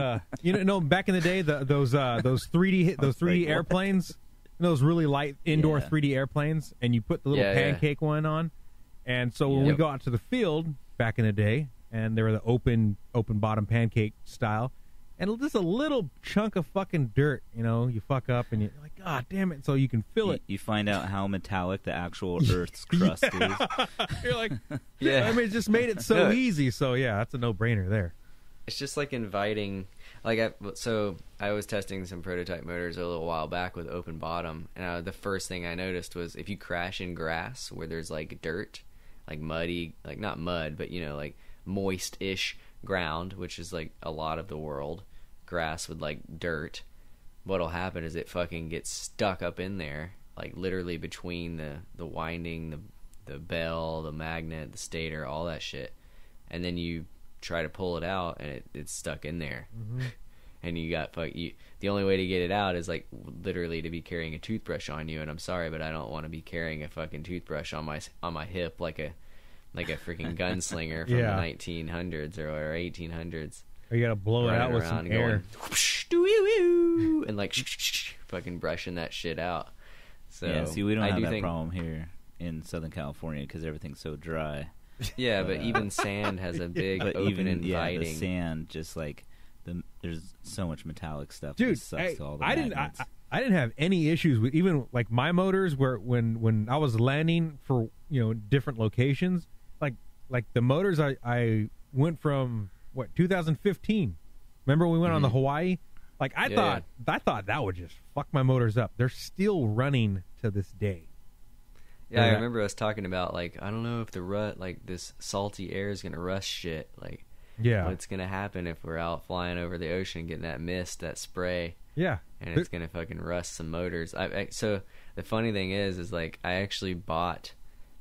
A: you know, back in the day, those 3D airplanes, those really light indoor 3D airplanes, and you put the little pancake one on. And so when we go out to the field back in the day, and they were the open bottom pancake style, and just a little chunk of fucking dirt, you know, you fuck up and you're like, God damn it, so you can feel it.
C: You find out how metallic the actual Earth's crust is.
A: You're like, I mean, it just made it so easy, so yeah, that's a no-brainer there.
D: It's just like inviting, like, I was testing some prototype motors a little while back with open bottom, and the first thing I noticed was if you crash in grass where there's like dirt, like muddy, like not mud, but you know, like moist-ish ground, which is like a lot of the world, grass with like dirt, what'll happen is it fucking gets stuck up in there, like literally between the winding, the bell, the magnet, the stator, all that shit. And then you try to pull it out and it's stuck in there. Mm-hmm. And you got the only way to get it out is like literally to be carrying a toothbrush on you. And I'm sorry, but I don't want to be carrying a fucking toothbrush on my hip like a freaking gunslinger from the 1900s or 1800s.
A: Or you gotta blow it out with some air.
D: Going, and like fucking brushing that shit out. So
C: yeah, see, we don't have that problem here in Southern California because everything's so dry.
D: Yeah, but even sand has a big open inviting.
C: Yeah, the sand just like there's so much metallic stuff.
A: Dude,
C: that sucks to all the
A: I didn't have any issues with even like my motors where when I was landing for different locations, like the motors I went from 2015. Remember when we went on the Hawaii? Like I thought that would just fuck my motors up. They're still running to this day.
D: Yeah, I remember us talking about like I don't know if this salty air is gonna rust shit. Like, what's gonna happen if we're out flying over the ocean, getting that mist, that spray?
A: Yeah,
D: and it's gonna fucking rust some motors. So the funny thing is like I actually bought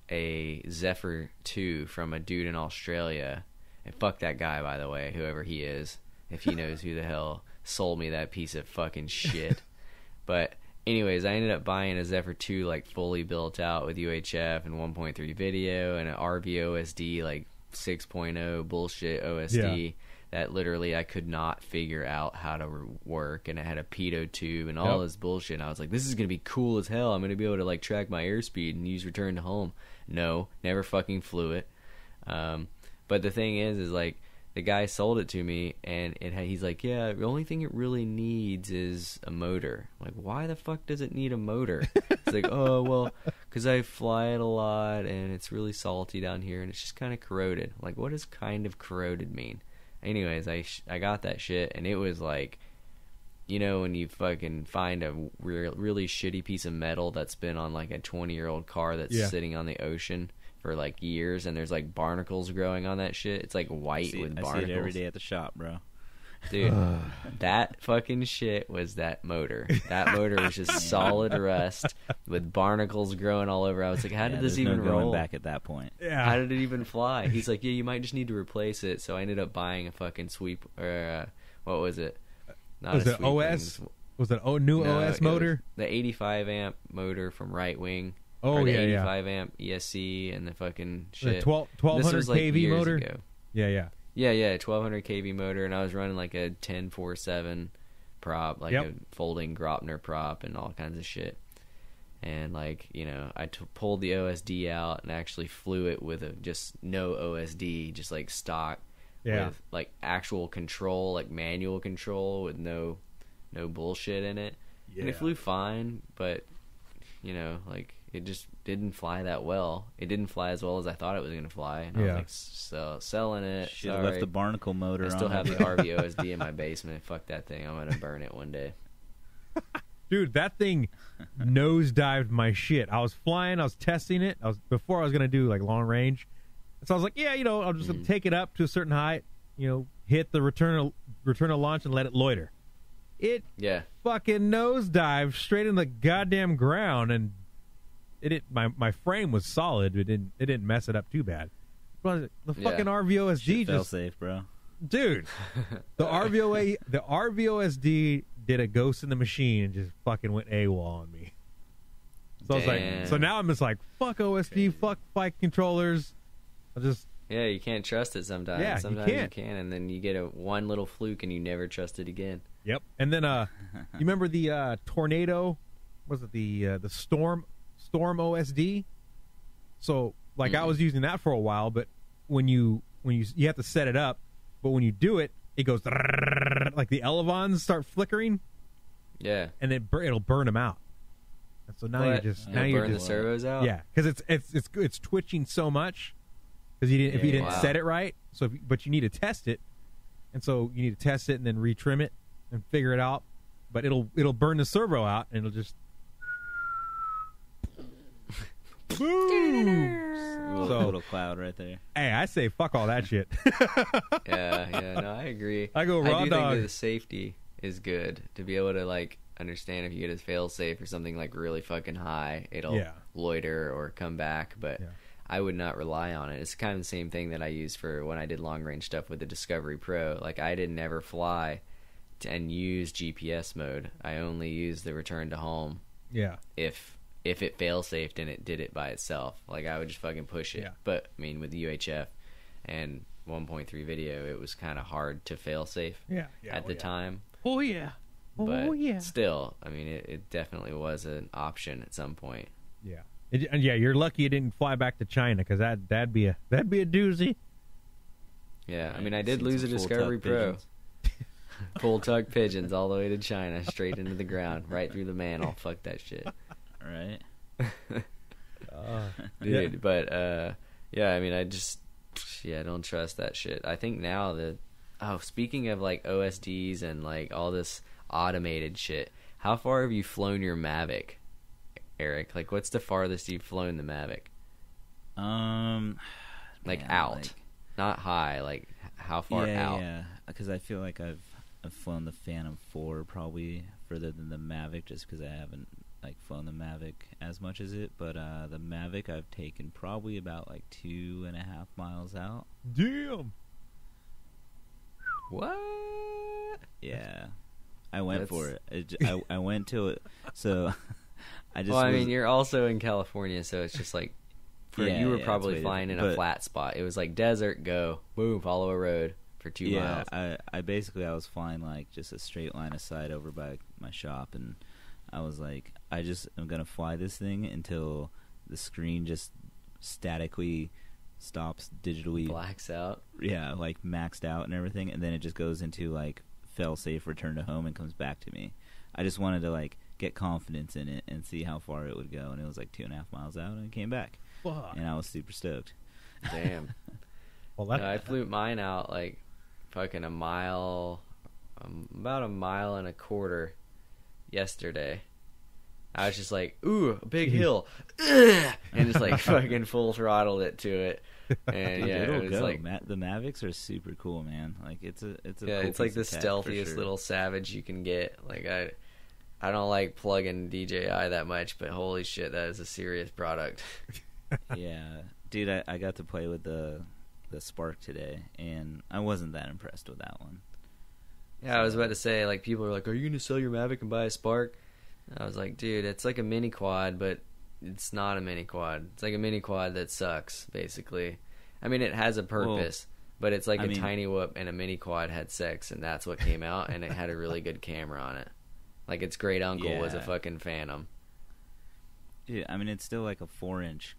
D: a Zephyr 2 from a dude in Australia, and fuck that guy, by the way, whoever he is, if he knows who the hell sold me that piece of fucking shit. But anyways, I ended up buying a Zephyr 2 like fully built out with UHF and 1.3 video and an RVOSD like 6.0 bullshit OSD that literally I could not figure out how to work, and it had a pitot tube and all this bullshit. And I was like, this is gonna be cool as hell. I'm gonna be able to like track my airspeed and use return to home. No, never fucking flew it. But the thing is like the guy sold it to me, and he's like, yeah, the only thing it really needs is a motor. I'm like, why the fuck does it need a motor? It's like, oh, well, because I fly it a lot, and it's really salty down here, and it's just kind of corroded. I'm like, what does kind of corroded mean? Anyways, I got that shit, and it was like, when you fucking find a really shitty piece of metal that's been on like a 20-year-old car that's sitting on the ocean for like years, and there's like barnacles growing on that shit. It's like white with barnacles.
C: I see it every day at the shop, bro.
D: Dude, that fucking shit was that motor. That motor was just solid rust with barnacles growing all over. I was like, how did this even roll?
C: Going back at that point.
A: Yeah.
D: How did it even fly? He's like, yeah, you might just need to replace it. So I ended up buying a fucking what was it?
A: Was it OS? Was it new OS motor?
D: The 85 amp motor from Right Wing.
A: Oh,
D: the
A: yeah,
D: 85 amp ESC and the fucking shit.
A: The 1200 kV motor?
D: Ago.
A: Yeah.
D: Yeah, 1200 kV motor, and I was running like a 1047 prop, like a folding Gropner prop and all kinds of shit. And like, I pulled the OSD out and actually flew it with just no OSD, just like stock, with like actual control, like manual control with no bullshit in it. Yeah. And it flew fine, but like it just didn't fly that well. It didn't fly as well as I thought it was going to fly. And I was like, so selling it.
C: Should have left the barnacle motor on.
D: I still have the RVOSD in my basement. Fuck that thing. I'm going to burn it one day.
A: Dude, that thing nosedived my shit. I was flying. I was testing it. Before I was going to do like long range. So I was like, yeah, I'll just take it up to a certain height, hit the return to launch and let it loiter. It fucking nosedived straight in the goddamn ground, and my frame was solid. It didn't mess it up too bad. But the fucking RVOSD just
C: Failsafe, bro.
A: Dude, the RVOSD did a ghost in the machine and just fucking went AWOL on me. So I was like, so now I'm just like, fuck OSD, fuck flight controllers.
D: You can't trust it sometimes.
A: Yeah,
D: sometimes
A: you
D: can, and then you get one little fluke and you never trust it again.
A: Yep. And then you remember the tornado? Was it the storm OSD? So like I was using that for a while, but when you have to set it up, but when you do it, it goes like the elevons start flickering. Yeah. And it'll burn them out. And so now you're just
D: burn the servos out.
A: Yeah, because it's twitching so much because you didn't set it right. So but you need to test it, and so you need to test it and then retrim it and figure it out. But it'll burn the servo out and it'll just
C: Little cloud right there.
A: Hey, I say fuck all that shit.
D: No, I agree.
A: I go raw
D: I do
A: dog.
D: think that the safety is good to be able to like understand if you get a fail-safe or something like really fucking high, it'll loiter or come back, but I would not rely on it. It's kind of the same thing that I used for when I did long-range stuff with the Discovery Pro. Like, I didn't ever fly and use GPS mode. I only used the return to home.
A: Yeah.
D: If it fail-safed and it did it by itself. Like, I would just fucking push it.
A: Yeah.
D: But, I mean, with UHF and 1.3 video, it was kind of hard to fail-safe at the time.
A: Oh, yeah.
D: But still, I mean, it definitely was an option at some point.
A: Yeah. And yeah, you're lucky you didn't fly back to China, because that'd be a doozy.
D: Yeah, I mean, I did lose a Discovery Pro. Full tuck pigeons all the way to China, straight into the ground, right through the mantle. Fuck that shit.
C: Right.
D: Dude, but yeah, I mean, I don't trust that shit. I think now speaking of like OSDs and like all this automated shit, how far have you flown your Mavic, Eric? Like, what's the farthest you've flown the Mavic? Like, out, like, not high. Like, how far out?
C: Yeah, because I feel like I've flown the Phantom 4 probably further than the Mavic, just because I haven't like flown the Mavic as much as it. But the Mavic I've taken probably about like 2.5 miles out.
A: Damn.
D: What?
C: Yeah, I went for it. I went to it. So I just.
D: Well, I mean, you're also in California, so it's just like you were probably flying in a flat spot. It was like desert, go, boom, follow a road for 2 miles.
C: Yeah, I was flying like just a straight line of sight over by my shop, and I was like, I'm gonna fly this thing until the screen just statically stops digitally,
D: blacks out.
C: Yeah, like maxed out and everything, and then it just goes into like fail-safe, return to home, and comes back to me. I just wanted to like get confidence in it and see how far it would go, and it was like 2.5 miles out, and it came back.
A: Fuck.
C: And I was super stoked.
D: Damn.
A: Well,
D: I flew mine out like fucking a mile, about a mile and a quarter yesterday. I was just like, ooh, a big hill, and just like fucking full throttled it to it. And yeah, it was like
C: the Mavics are super cool, man. Like it's a cool
D: it's like the
C: piece of tech,
D: stealthiest
C: sure.
D: little Savage you can get. Like I don't like plugging DJI that much, but holy shit, that is a serious product.
C: Yeah, dude, I got to play with the Spark today, and I wasn't that impressed with that one.
D: Yeah, so, I was about to say, like, people are like, are you gonna sell your Mavic and buy a Spark? And I was like, dude, it's like a mini quad, but it's not a mini quad. It's like a mini quad that sucks, basically. I mean, it has a purpose, but it's like tiny whoop and a mini quad had sex, and that's what came out, and it had a really good camera on it. Like, its great uncle was a fucking Phantom.
C: Dude, I mean, it's still like a 4-inch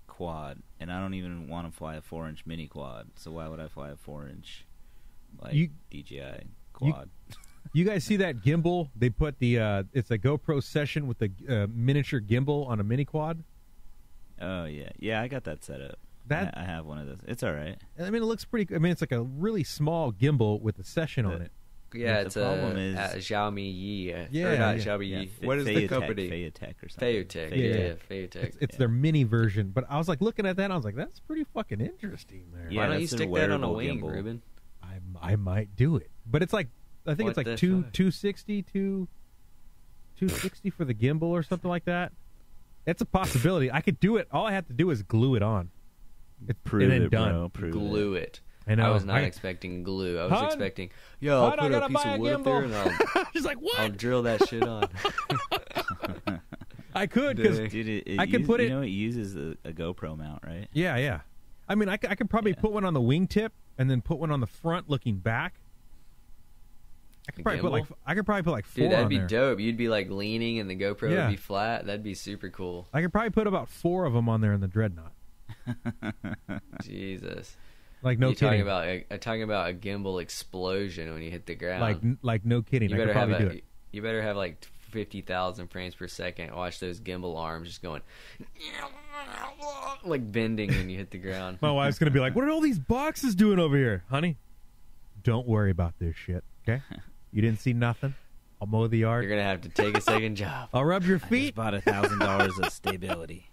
C: quad, and I don't even want to fly a 4-inch mini quad, so why would I fly a 4-inch like DJI quad?
A: You guys see that gimbal? They put it's a GoPro Session with the miniature gimbal on a mini quad.
C: Oh yeah, I got that set up. I have one of those. It's all right.
A: I mean, it looks pretty. I mean, it's like a really small gimbal with a Session on it.
D: Yeah, it's Xiaomi Yi. Xiaomi Yi. What is the company?
C: Failsafe or something.
D: Failsafe.
A: It's their mini version. But I was like looking at that, and I was like, that's pretty fucking interesting there.
D: Yeah, why don't you stick that on a wing, gimbal. Ruben?
A: I might do it. But it's like, I think it's like 260 for the gimbal or something like that. It's a possibility. I could do it. All I have to do is glue it on.
C: Prove it,
A: done.
C: Bro.
D: Glue it.
A: I know.
D: I was not expecting glue. I was expecting, I'll put a piece of wood up there and
A: She's like, what?
D: I'll drill that shit on.
A: I could, because I could put it.
C: You know, it uses a GoPro mount, right?
A: Yeah. I mean, I could probably put one on the wingtip and then put one on the front looking back. I could probably put like 4
D: Dude, that'd
A: on
D: be
A: there.
D: Dope. You'd be like leaning and the GoPro would be flat. That'd be super cool.
A: I could probably put about 4 of them on there in the Dreadnought.
D: Jesus.
A: Like, no kidding.
D: Talking about a gimbal explosion when you hit the ground.
A: Like no kidding. I could probably do it.
D: You better have like 50,000 frames per second. Watch those gimbal arms just going like bending when you hit the ground.
A: My wife's gonna be like, "What are all these boxes doing over here, honey? Don't worry about this shit, okay? You didn't see nothing.
E: I'll mow the yard.
D: You're gonna have to take a second job.
E: I'll rub your
C: I just
E: feet.
C: bought $1,000 of stability.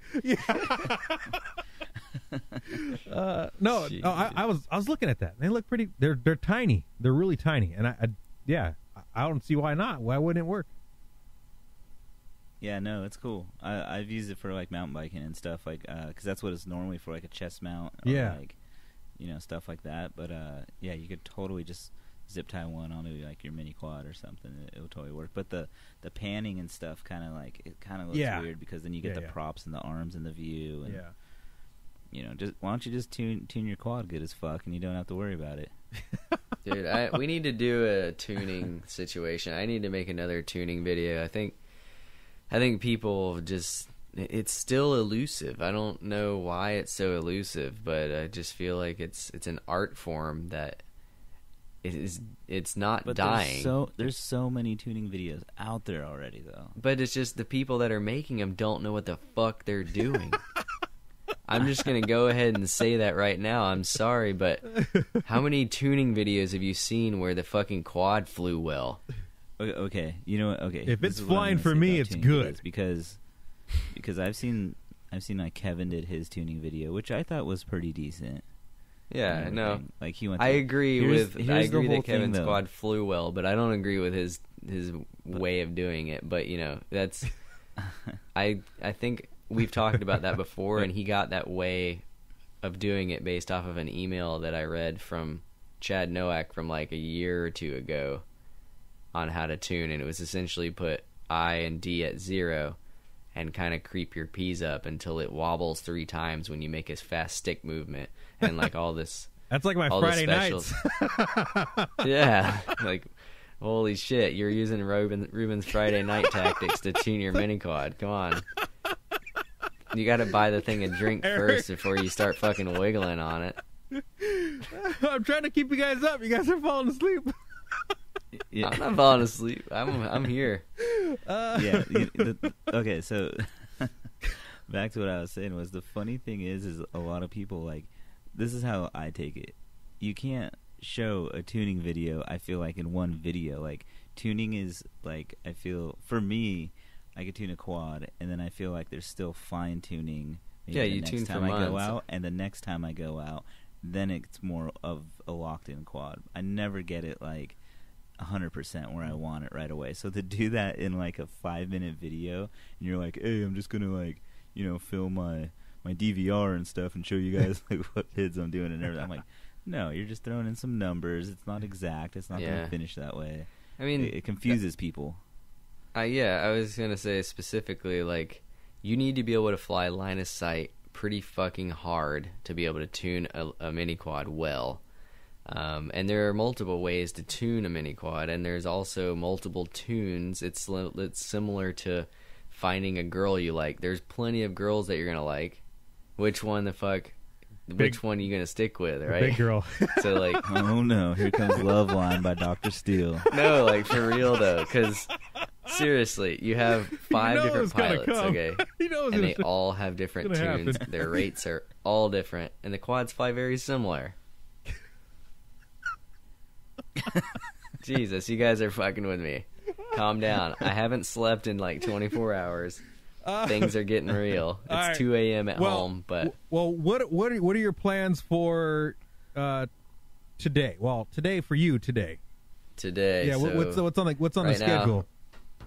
E: No, I was looking at that. They look pretty. They're tiny. They're really tiny, and I don't see why not. Why wouldn't it work?
C: Yeah, no, it's cool. I've used it for like mountain biking and stuff, like because that's what it's normally for, like a chest mount, or like stuff like that. But yeah, you could totally just zip tie one onto like your mini quad or something. It would totally work. But the panning and stuff kind of looks weird, because then you get the props and the arms and the view. And, just why don't you just tune your quad good as fuck, and you don't have to worry about it.
D: Dude, we need to do a tuning situation. I need to make another tuning video. I think people just, it's still elusive. I don't know why it's so elusive, but I just feel like it's an art form that it's not dying.
C: There's so many tuning videos out there already, though.
D: But it's just the people that are making them don't know what the fuck they're doing. I'm just going to go ahead and say that right now. I'm sorry, but how many tuning videos have you seen where the fucking quad flew well?
C: Okay, you know what? Okay,
E: if it's flying for me, it's good.
C: Because I've seen like Kevin did his tuning video, which I thought was pretty decent.
D: Yeah, no,
C: like he went.
D: I agree that Kevin's
C: thing,
D: quad flew well, but I don't agree with his way of doing it. But that's I think we've talked about that before, and he got that way of doing it based off of an email that I read from Chad Nowak from like a year or two ago on how to tune, and it was essentially put I and D at 0 and kind of creep your P's up until it wobbles 3 times when you make a fast stick movement, and like all this.
E: That's like my Friday nights.
D: Yeah, like holy shit, you're using Ruben's Friday night tactics to tune your mini quad. Come on. You got to buy the thing a drink first before you start fucking wiggling on it.
E: I'm trying to keep you guys up. You guys are falling asleep.
D: Yeah. I'm not falling asleep. I'm here.
C: Okay, so back to what I was saying was, the funny thing is a lot of people, like, this is how I take it. You can't show a tuning video, I feel like, in one video. Like, tuning is, like, I feel, for me, I could tune a quad, and then I feel like there's still fine-tuning.
D: Yeah, you tune for months.
C: I go out, and the next time I go out, then it's more of a locked-in quad. I never get it, like, 100% where I want it right away. So to do that in, like, a 5-minute video, and you're like, hey, I'm just going to, like, film my DVR and stuff and show you guys, like, what hits I'm doing and everything. I'm like, no, you're just throwing in some numbers. It's not exact. It's not going to finish that way.
D: I mean,
C: it confuses people.
D: I was going to say specifically, like, you need to be able to fly line of sight pretty fucking hard to be able to tune a mini quad well. And there are multiple ways to tune a mini quad, and there's also multiple tunes. It's similar to finding a girl you like. There's plenty of girls that you're going to like. Which one which one are you going to stick with, right?
E: Big girl.
D: So, like,
C: oh no, here comes Love Line by Dr. Steele.
D: No, like, for real though, because seriously, you have 5 different pilots, okay? And they all have different tunes. Their rates are all different, and the quads fly very similar. Jesus, you guys are fucking with me. Calm down. I haven't slept in like 24 hours. Things are getting real. It's
E: right.
D: 2 a.m. at home, but
E: what are your plans for today? Well, today for you today.
D: Today,
E: yeah.
D: So
E: what's on the schedule?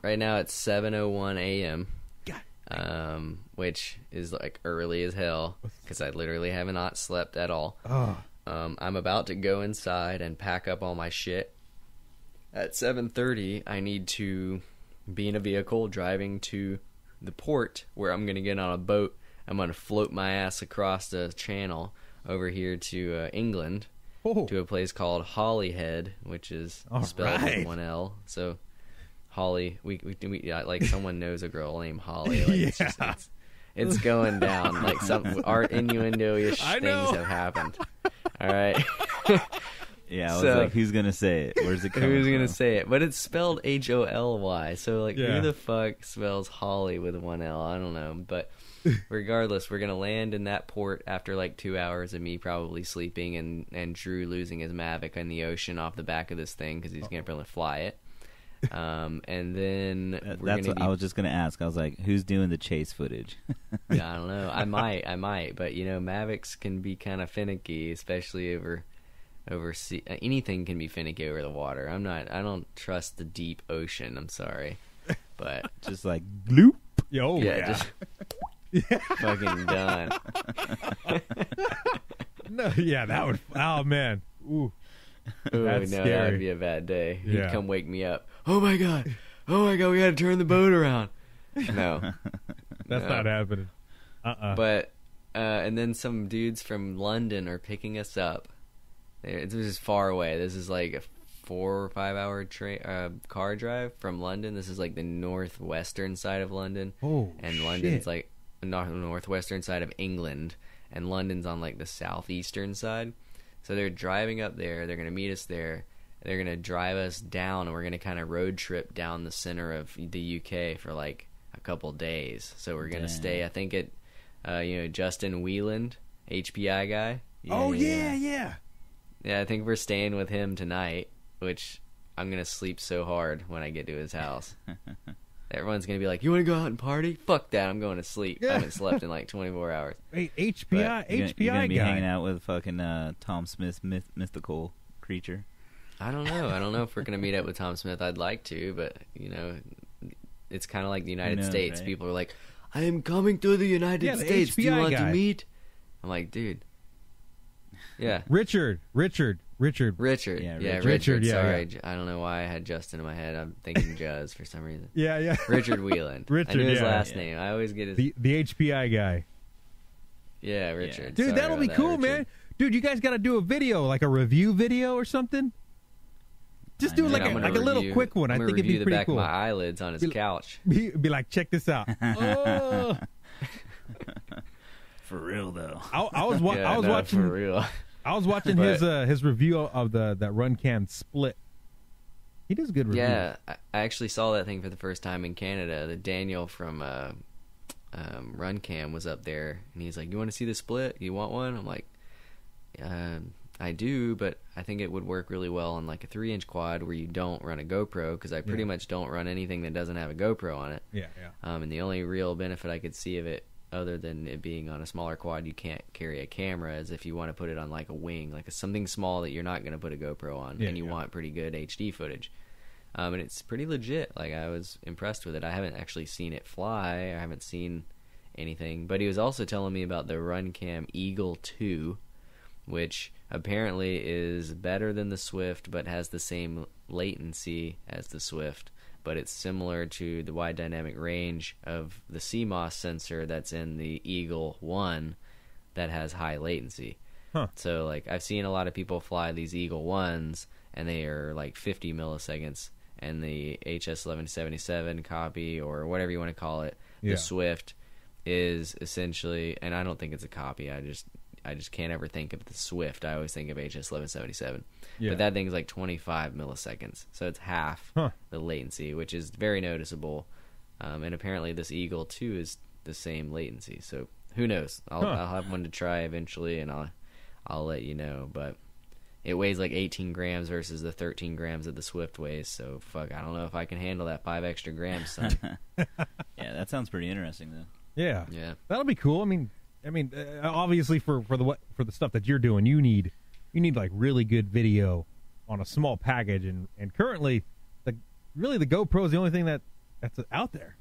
D: Right now it's 7:01 a.m. Which is like early as hell because I literally have not slept at all.
E: Oh.
D: I'm about to go inside and pack up all my shit. At 7:30, I need to be in a vehicle driving to the port where I'm going to get on a boat. I'm going to float my ass across the channel over here to England, to a place called Holyhead, which is spelled with 1 L. So Holly, we like someone knows a girl named Holly. Like, it's going down. Like some art innuendo-ish things have happened. All right.
C: Yeah, I was like, who's going to say it? Where's it coming from?
D: Who's going to say it? But it's spelled Holy. So, like, who the fuck spells Holly with 1 L? I don't know. But regardless, we're going to land in that port after, like, 2 hours of me probably sleeping and Drew losing his Mavic in the ocean off the back of this thing because he's going to probably fly it. And then
C: that's what I was just gonna ask. I was like, who's doing the chase footage?
D: Yeah, I don't know. I might, but Mavics can be kind of finicky, especially over sea. Anything can be finicky over the water. I don't trust the deep ocean. I'm sorry, but
C: Just like bloop.
E: Yo,
D: just fucking done.
E: No, yeah, that would. Oh man, ooh,
D: Ooh,
E: that's
D: no,
E: scary.
D: that would be a bad day. He'd
E: Yeah.
D: come wake me up. Oh my god, we got to turn the boat around. No,
E: that's
D: no.
E: not happening.
D: But and then some dudes from London are picking us up. This is far away. This is like a 4 or 5 hour car drive from London. This is like the northwestern side of London.
E: Oh,
D: and London's like northwestern side of England, and London's on like the southeastern side. So they're driving up there. They're gonna meet us there. They're gonna drive us down, and we're gonna kind of road trip down the center of the UK for like a couple days. So we're gonna stay, I think, at Justin Wheeland, HPI guy.
E: Oh yeah.
D: Yeah, I think we're staying with him tonight, which I'm going to sleep so hard when I get to his house. Everyone's going to be like, you want to go out and party? Fuck that, I'm going to sleep. I haven't slept in like 24 hours.
E: Hey, HPI
C: You're gonna be
E: guy.
C: hanging out with fucking Tom Smith's mythical creature.
D: I don't know if we're going to meet up with Tom Smith. I'd like to, but, it's kind of like the United States.
C: Right?
D: People are like, I am coming to the United
E: the
D: States. Do you
E: HPI
D: want
E: guy.
D: to meet? I'm like, dude. Yeah.
E: Richard.
D: Yeah,
E: Richard, yeah,
D: Sorry, I don't know why I had Justin in my head. I'm thinking Juz for some reason.
E: Yeah.
D: Richard Wheeland. I knew his last name. I always get his...
E: The HPI guy.
D: Yeah, Richard.
E: Dude,
D: Sorry
E: that'll be
D: about
E: cool,
D: that,
E: man.
D: Richard.
E: Dude, you guys got to do a video, like a review video or something. Just do
C: I know.
E: like
D: I'm
E: a
D: gonna
E: little
D: review-
E: quick one. I
D: I'm gonna
E: think it'd
D: review
E: be
D: the
E: pretty
D: back
E: cool.
D: of my eyelids on his couch.
E: Be like, check this out. Oh.
C: For real though.
E: I was watching.
D: for real.
E: I was watching his review of that Run Cam Split. He does good reviews.
D: Yeah, I actually saw that thing for the first time in Canada. The Daniel from Run Cam was up there, and he's like, "You want to see the Split? You want one?" I'm like, "I do, but I think it would work really well on like a 3-inch quad where you don't run a GoPro, because I pretty much don't run anything that doesn't have a GoPro on it."
E: Yeah.
D: And the only real benefit I could see of it, other than it being on a smaller quad, you can't carry a camera, is if you want to put it on like a wing, like something small that you're not going to put a GoPro on, and you want pretty good HD footage. And it's pretty legit. Like, I was impressed with it. I haven't actually seen it fly. I haven't seen anything. But he was also telling me about the Runcam Eagle 2, which apparently is better than the Swift, but has the same latency as the Swift. But it's similar to the wide dynamic range of the CMOS sensor that's in the Eagle 1 that has high latency.
E: Huh.
D: So, like, I've seen a lot of people fly these Eagle 1s, and they are like 50 milliseconds. And the HS1177 copy, or whatever you want to call it, the Swift, is essentially, and I don't think it's a copy, I just can't ever think of the Swift. I always think of HS1177. But that thing's like 25 milliseconds, so it's half the latency, which is very noticeable. And apparently this Eagle 2 is the same latency, so who knows? I'll have one to try eventually, and I'll let you know. But it weighs like 18 grams versus the 13 grams that the Swift weighs, so fuck, I don't know if I can handle that 5 extra grams, son.
C: Yeah, that sounds pretty interesting though.
E: Yeah.
D: That'll
E: be cool. I mean, obviously for the stuff that you're doing, you need like really good video on a small package, and currently the GoPro is the only thing that's out there.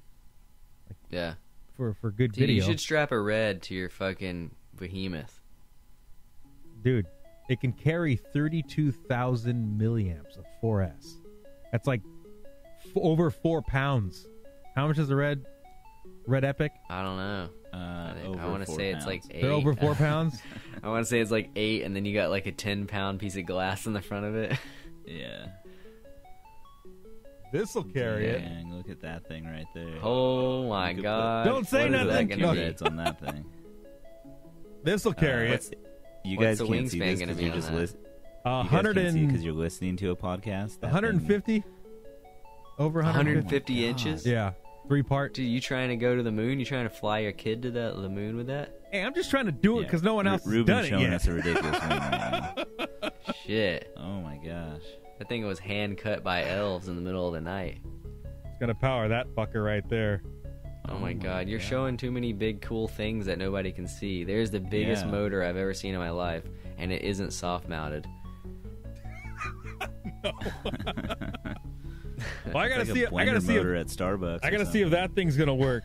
D: Yeah.
E: For good
D: Dude,
E: video.
D: you should strap a red to your fucking behemoth.
E: Dude, it can carry 32,000 milliamps of 4S. That's like over 4 pounds. How much is the Red Epic?
D: I don't know. I want to say it's like 8.
E: They're over 4 pounds?
D: I want to say it's like 8, and then you got like a 10-pound piece of glass in the front of it.
C: Yeah.
E: This'll carry it.
C: Dang, look at that thing right there.
D: Oh my god.
E: Don't say
D: What is
E: nothing.
D: that gonna be?
C: Reds on that thing.
E: This'll carry it.
C: You
D: What's
C: guys
D: the
C: can't see
D: wingspan
C: this
D: gonna
C: because
D: be
C: you're
D: on
C: just
D: that?
C: listening.
E: 100
C: because you're listening to a podcast. That
E: 150? Over
D: 150
C: God.
D: inches?
E: Yeah. 3-part.
D: Dude, you trying to go to the moon? You trying to fly your kid to the moon with that?
E: Hey, I'm just trying to do it because no one else has
C: Ruben's
E: done it
C: showing
E: yet.
C: us a ridiculous thing right now.
D: Shit.
C: Oh my gosh.
D: That thing was hand cut by elves in the middle of the night.
E: It's gonna power that fucker right there.
D: Oh my god, you're showing too many big cool things that nobody can see. There's the biggest motor I've ever seen in my life, and it isn't soft mounted.
E: No. Well, I gotta
C: It's like
E: see.
C: a
E: I gotta
C: blender
E: see.
C: motor
E: If,
C: at Starbucks.
E: I
C: or
E: gotta see if
C: something.
E: that thing's gonna work.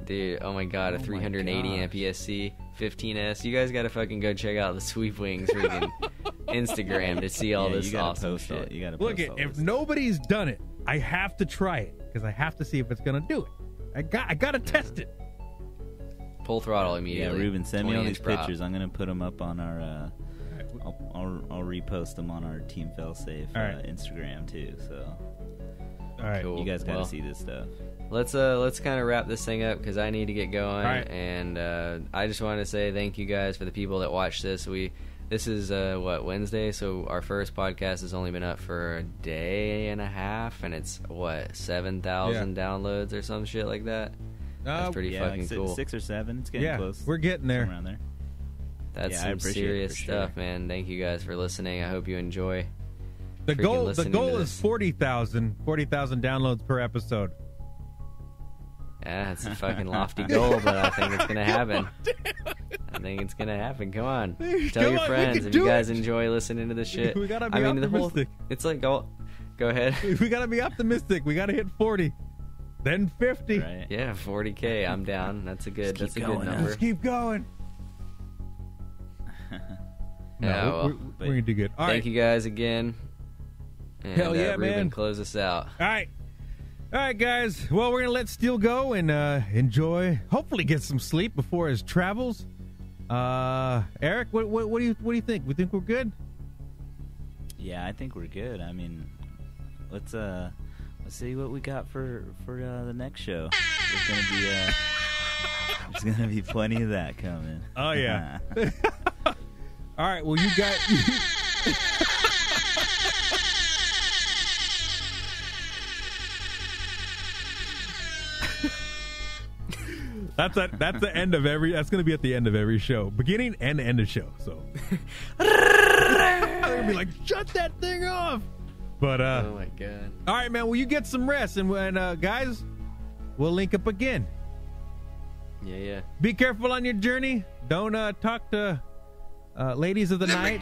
D: Dude, oh my god, a 380 amp ESC 15S. You guys gotta fucking go check out the Sweepwings freaking Instagram to see all this
C: you gotta
D: awesome
C: post
D: shit.
C: You gotta
E: Look,
C: post all
E: if
C: this.
E: nobody's done it, I have to try it because I have to see if it's gonna do it. I gotta test it.
D: Full throttle
C: Yeah,
D: immediately.
C: Ruben, send me all
D: 20-inch
C: these
D: prop.
C: pictures. I'm gonna put them up on our. I'll repost them on our Team Failsafe
E: All right.
C: Instagram too. So
E: All right.
D: Cool.
C: you guys gotta
D: Well,
C: see this stuff.
D: Let's kind of wrap this thing up because I need to get going.
E: All right.
D: And I just wanted to say thank you guys for the people that watched this. This is Wednesday, so our first podcast has only been up for a day and a half, and it's 7,000 downloads or some shit like that. That's pretty
C: Yeah,
D: fucking
C: like
D: cool.
C: 6 or 7. It's getting
E: Yeah,
C: close.
E: we're getting there.
C: Somewhere around there.
D: That's
C: Yeah, I
D: some
C: appreciate it,
D: serious
C: for sure.
D: stuff, man. Thank you guys for listening. I hope you enjoy.
E: The
D: freaking
E: goal
D: listening to
E: is
D: this.
E: 40,000 downloads per episode.
D: Yeah, it's a fucking lofty goal, but I think it's gonna happen. I think it's gonna happen. Come on, tell
E: Come
D: your
E: on, we
D: friends
E: can
D: if
E: do
D: you guys
E: it.
D: enjoy listening to this shit.
E: We gotta be
D: I mean,
E: optimistic.
D: it's like go ahead.
E: We gotta be optimistic. We gotta hit 40, then 50.
C: Right.
D: Yeah, 40K. I'm down. That's a good.
C: Just
D: That's a
C: keep
D: good
C: going,
D: number.
E: Let's keep going. No,
D: Yeah, well,
E: we're gonna do good. All
D: Thank
E: right.
D: you guys again. And,
E: Hell yeah,
D: Ruben,
E: man.
D: close us out.
E: All right, guys. Well, we're gonna let Steele go and enjoy. Hopefully, get some sleep before his travels. Eric, what do you think? We think we're good?
C: Yeah, I think we're good. I mean, let's see what we got for the next show. There's gonna be plenty of that coming.
E: Oh yeah. All right. Well, you got. That's the end of every. That's going to be at the end of every show, beginning and end of show. So they're gonna be like, shut that thing off. But
D: Oh my god.
E: all right, man. Well, you get some rest, and guys, we'll link up again.
D: Yeah.
E: Be careful on your journey. Don't talk to ladies of the night.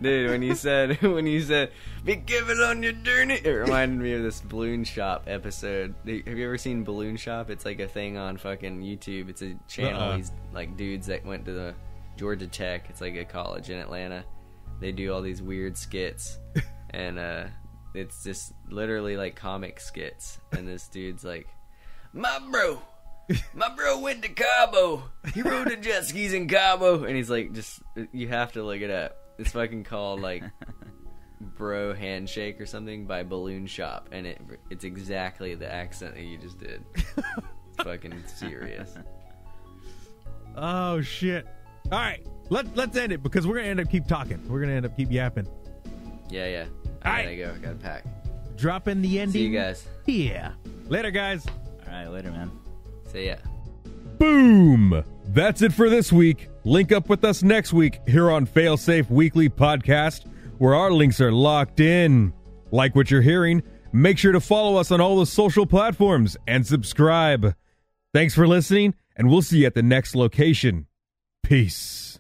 D: Dude, when you said be careful on your journey, it reminded me of this Balloon Shop episode. Have you ever seen Balloon Shop? It's like a thing on fucking YouTube. It's a channel. These like dudes that went to the Georgia Tech. It's like a college in Atlanta. They do all these weird skits, and it's just literally like comic skits. And this dude's like, my bro went to Cabo. He rode the jet skis in Cabo, and he's like, just you have to look it up. It's fucking called like Bro Handshake or something by Balloon Shop, and it's exactly the accent that you just did. It's fucking serious.
E: Oh shit! All right, let's end it because we're gonna end up keep talking. We're gonna end up keep yapping.
D: Yeah.
E: All
D: I
E: right.
D: gotta go. I gotta pack.
E: Drop in the ending.
D: See you guys.
E: Yeah. Later, guys.
C: All right, later, man.
D: See ya.
A: Boom! That's it for this week. Link up with us next week here on Failsafe Weekly Podcast, where our links are locked in. Like what you're hearing? Make sure to follow us on all the social platforms and subscribe. Thanks for listening, and we'll see you at the next location. Peace.